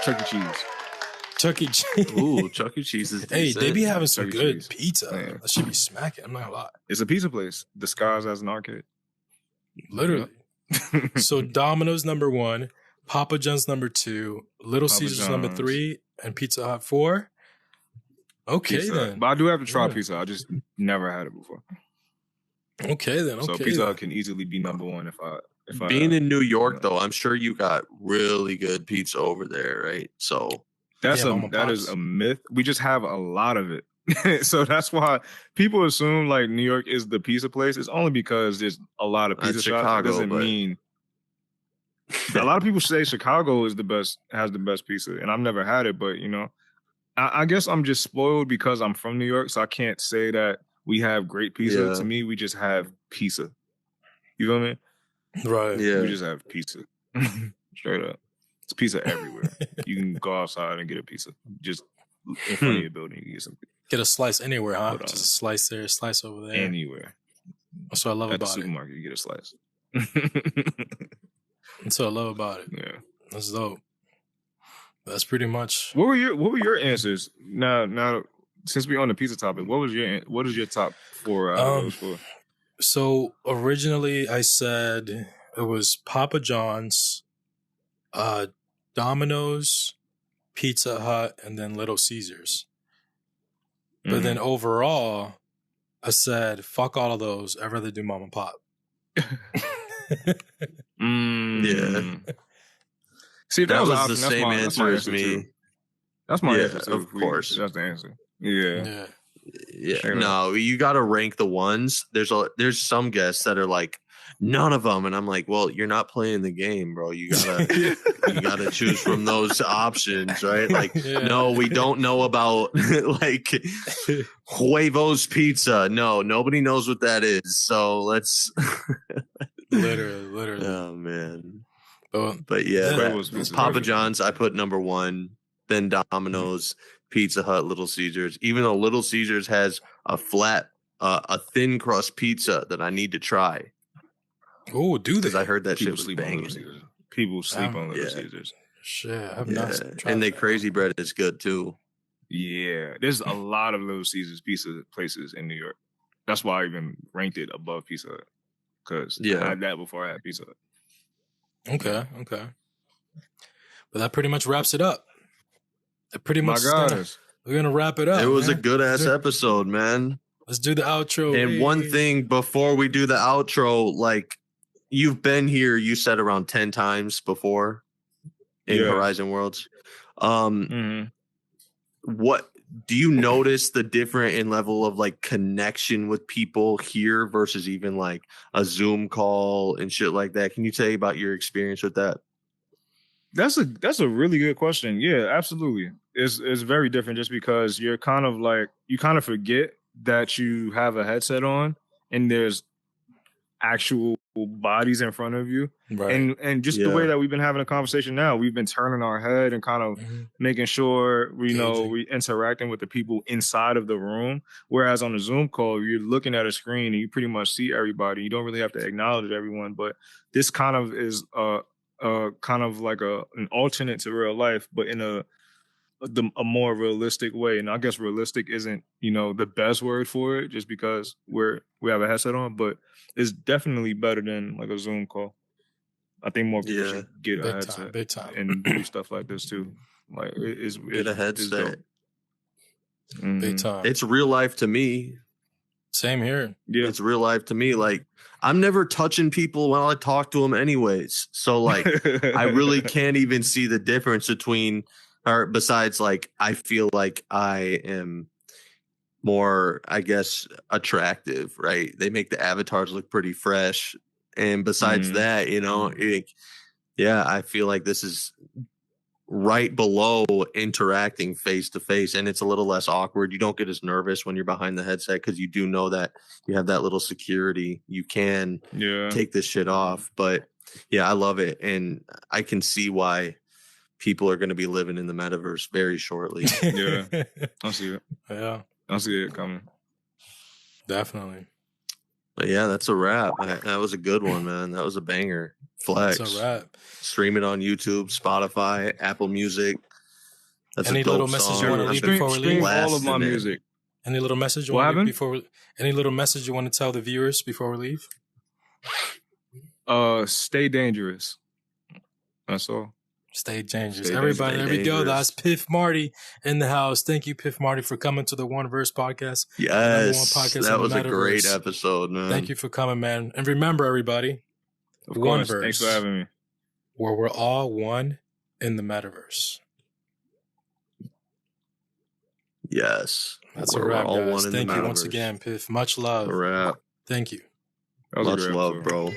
Chuck E. Cheese. Chuck E. Cheese. Ooh, Chuck E. Cheese is Hey, they be having some Chuck E. good Cheese. pizza. Yeah. That should be smacking. I'm not gonna lie. It's a pizza place disguised as an arcade. Literally. So Domino's number 1, Papa John's number 2, Little Papa Caesar's number John's. 3, and Pizza Hut 4. Okay, Pizza. then. But I do have to try Yeah. pizza. I just never had it before. Okay, then. So Okay. Pizza Hut can easily be number 1 if I Being in New York, yeah. though, I'm sure you got really good pizza over there, right? So that Mama is Pops. a myth. We just have a lot of it. So that's why people assume like New York is the pizza place. It's only because there's a lot of pizza That's shops. Chicago, It doesn't but- mean a lot of people say Chicago is has the best pizza, and I've never had it. But I guess I'm just spoiled because I'm from New York, so I can't say that we have great pizza. Yeah. To me, we just have pizza. You feel me? Right. yeah, We just have pizza. Straight up. It's pizza everywhere. You can go outside and get a pizza. Just in front of your building, you can get some Get a slice anywhere, huh? But, Just a slice there, a slice over there. anywhere. That's what I love At the about it. supermarket, you get a slice. That's what I love about it. Yeah. That's dope. That's pretty much. What were your answers? Now since we're on the pizza topic, what is your top 4 out of those 4? So originally I said it was Papa John's, Domino's, Pizza Hut, and then Little Caesars. But then overall, I said, fuck all of those. I'd rather do Mom and Pop. Yeah. See, that was an the option. same That's my answer as me. too. That's my Yeah, answer too. of course. That's the answer. Yeah. Yeah. Yeah, Straight no, you got to rank the ones. There's some guests that are like none of them, and I'm like, well, you're not playing the game, bro. You gotta choose from those options, right? Like, no, we don't know about like Huevos Pizza. No, nobody knows what that is. So let's Literally. Oh man, But but yeah, Huevos Pizza. Papa John's I put number 1, then Domino's, Pizza Hut, Little Caesars. Even though Little Caesars has a thin crust pizza that I need to try. oh, do Because they? I heard that People shit was sleep on Little banging. Caesars. People sleep on Little Yeah. Caesars. Shit, I've Yeah. not tried And they that. crazy bread is good too. Yeah, there's a lot of Little Caesars pizza places in New York. That's why I even ranked it above Pizza Hut. Because Yeah. I had that before I had Pizza Hut. Okay. But that pretty much wraps it up. That pretty My much God. we're gonna wrap it up. It was a man. good ass episode, man. Let's do the outro. And one thing before we do the outro, like you've been here, you said around 10 times before in Yeah. Horizon Worlds. Mhm. What do you notice the different in level of like connection with people here versus even like a Zoom call and shit like that? Can you tell me about your experience with that? That's a really good question. Yeah, absolutely. It's very different just because you're kind of like you kind of forget that you have a headset on and there's actual bodies in front of you. right. And just the way that we've been having a conversation now, we've been turning our head and kind of Mhm. making sure Gauging. we interacting with the people inside of the room. Whereas on a Zoom call, you're looking at a screen and you pretty much see everybody. You don't really have to acknowledge everyone, but this kind of is a kind of like an alternate to real life, but in a more realistic way. And I guess realistic isn't, the best word for it, just because we have a headset on, but it's definitely better than like a Zoom call. I think more people should get a headset big time. and do stuff like this too. Like get a headset. Big time. It's real life to me. Same here. Yeah, it's real life to me. Like, I'm never touching people when I talk to them anyways. So like, I really can't even see the difference between, or besides, like, I feel like I am more, I guess, attractive, right? They make the avatars look pretty fresh. And besides that, I feel like this is right below interacting face to face, and it's a little less awkward. You don't get as nervous when you're behind the headset because you do know that you have that little security. You can take this shit off. But yeah, I love it, and I can see why people are going to be living in the metaverse very shortly. Yeah, I see it. Yeah, I see it coming. Definitely. But yeah, that's a wrap. That was a good one, man. That was a banger. Flex. That's a wrap. Stream it on YouTube, Spotify, Apple Music. That's any a dope little message song. you want to leave before we leave? All of my music. Any little message you want to leave before? Any little message you want to tell the viewers before we leave? Stay dangerous. That's all. Stay dangerous. Everybody, there we go. That's Piff Marti in the house. Thank you, Piff Marti, for coming to the 1Verse podcast. Yes, that was a great episode, man. Thank you for coming, man. And remember, everybody, of course. 1Verse. Thanks for having me. Where we're all one in the metaverse. Yes. That's a wrap, guys. Thank you once again, Piff. Much love. A wrap. Thank you. Much love, bro.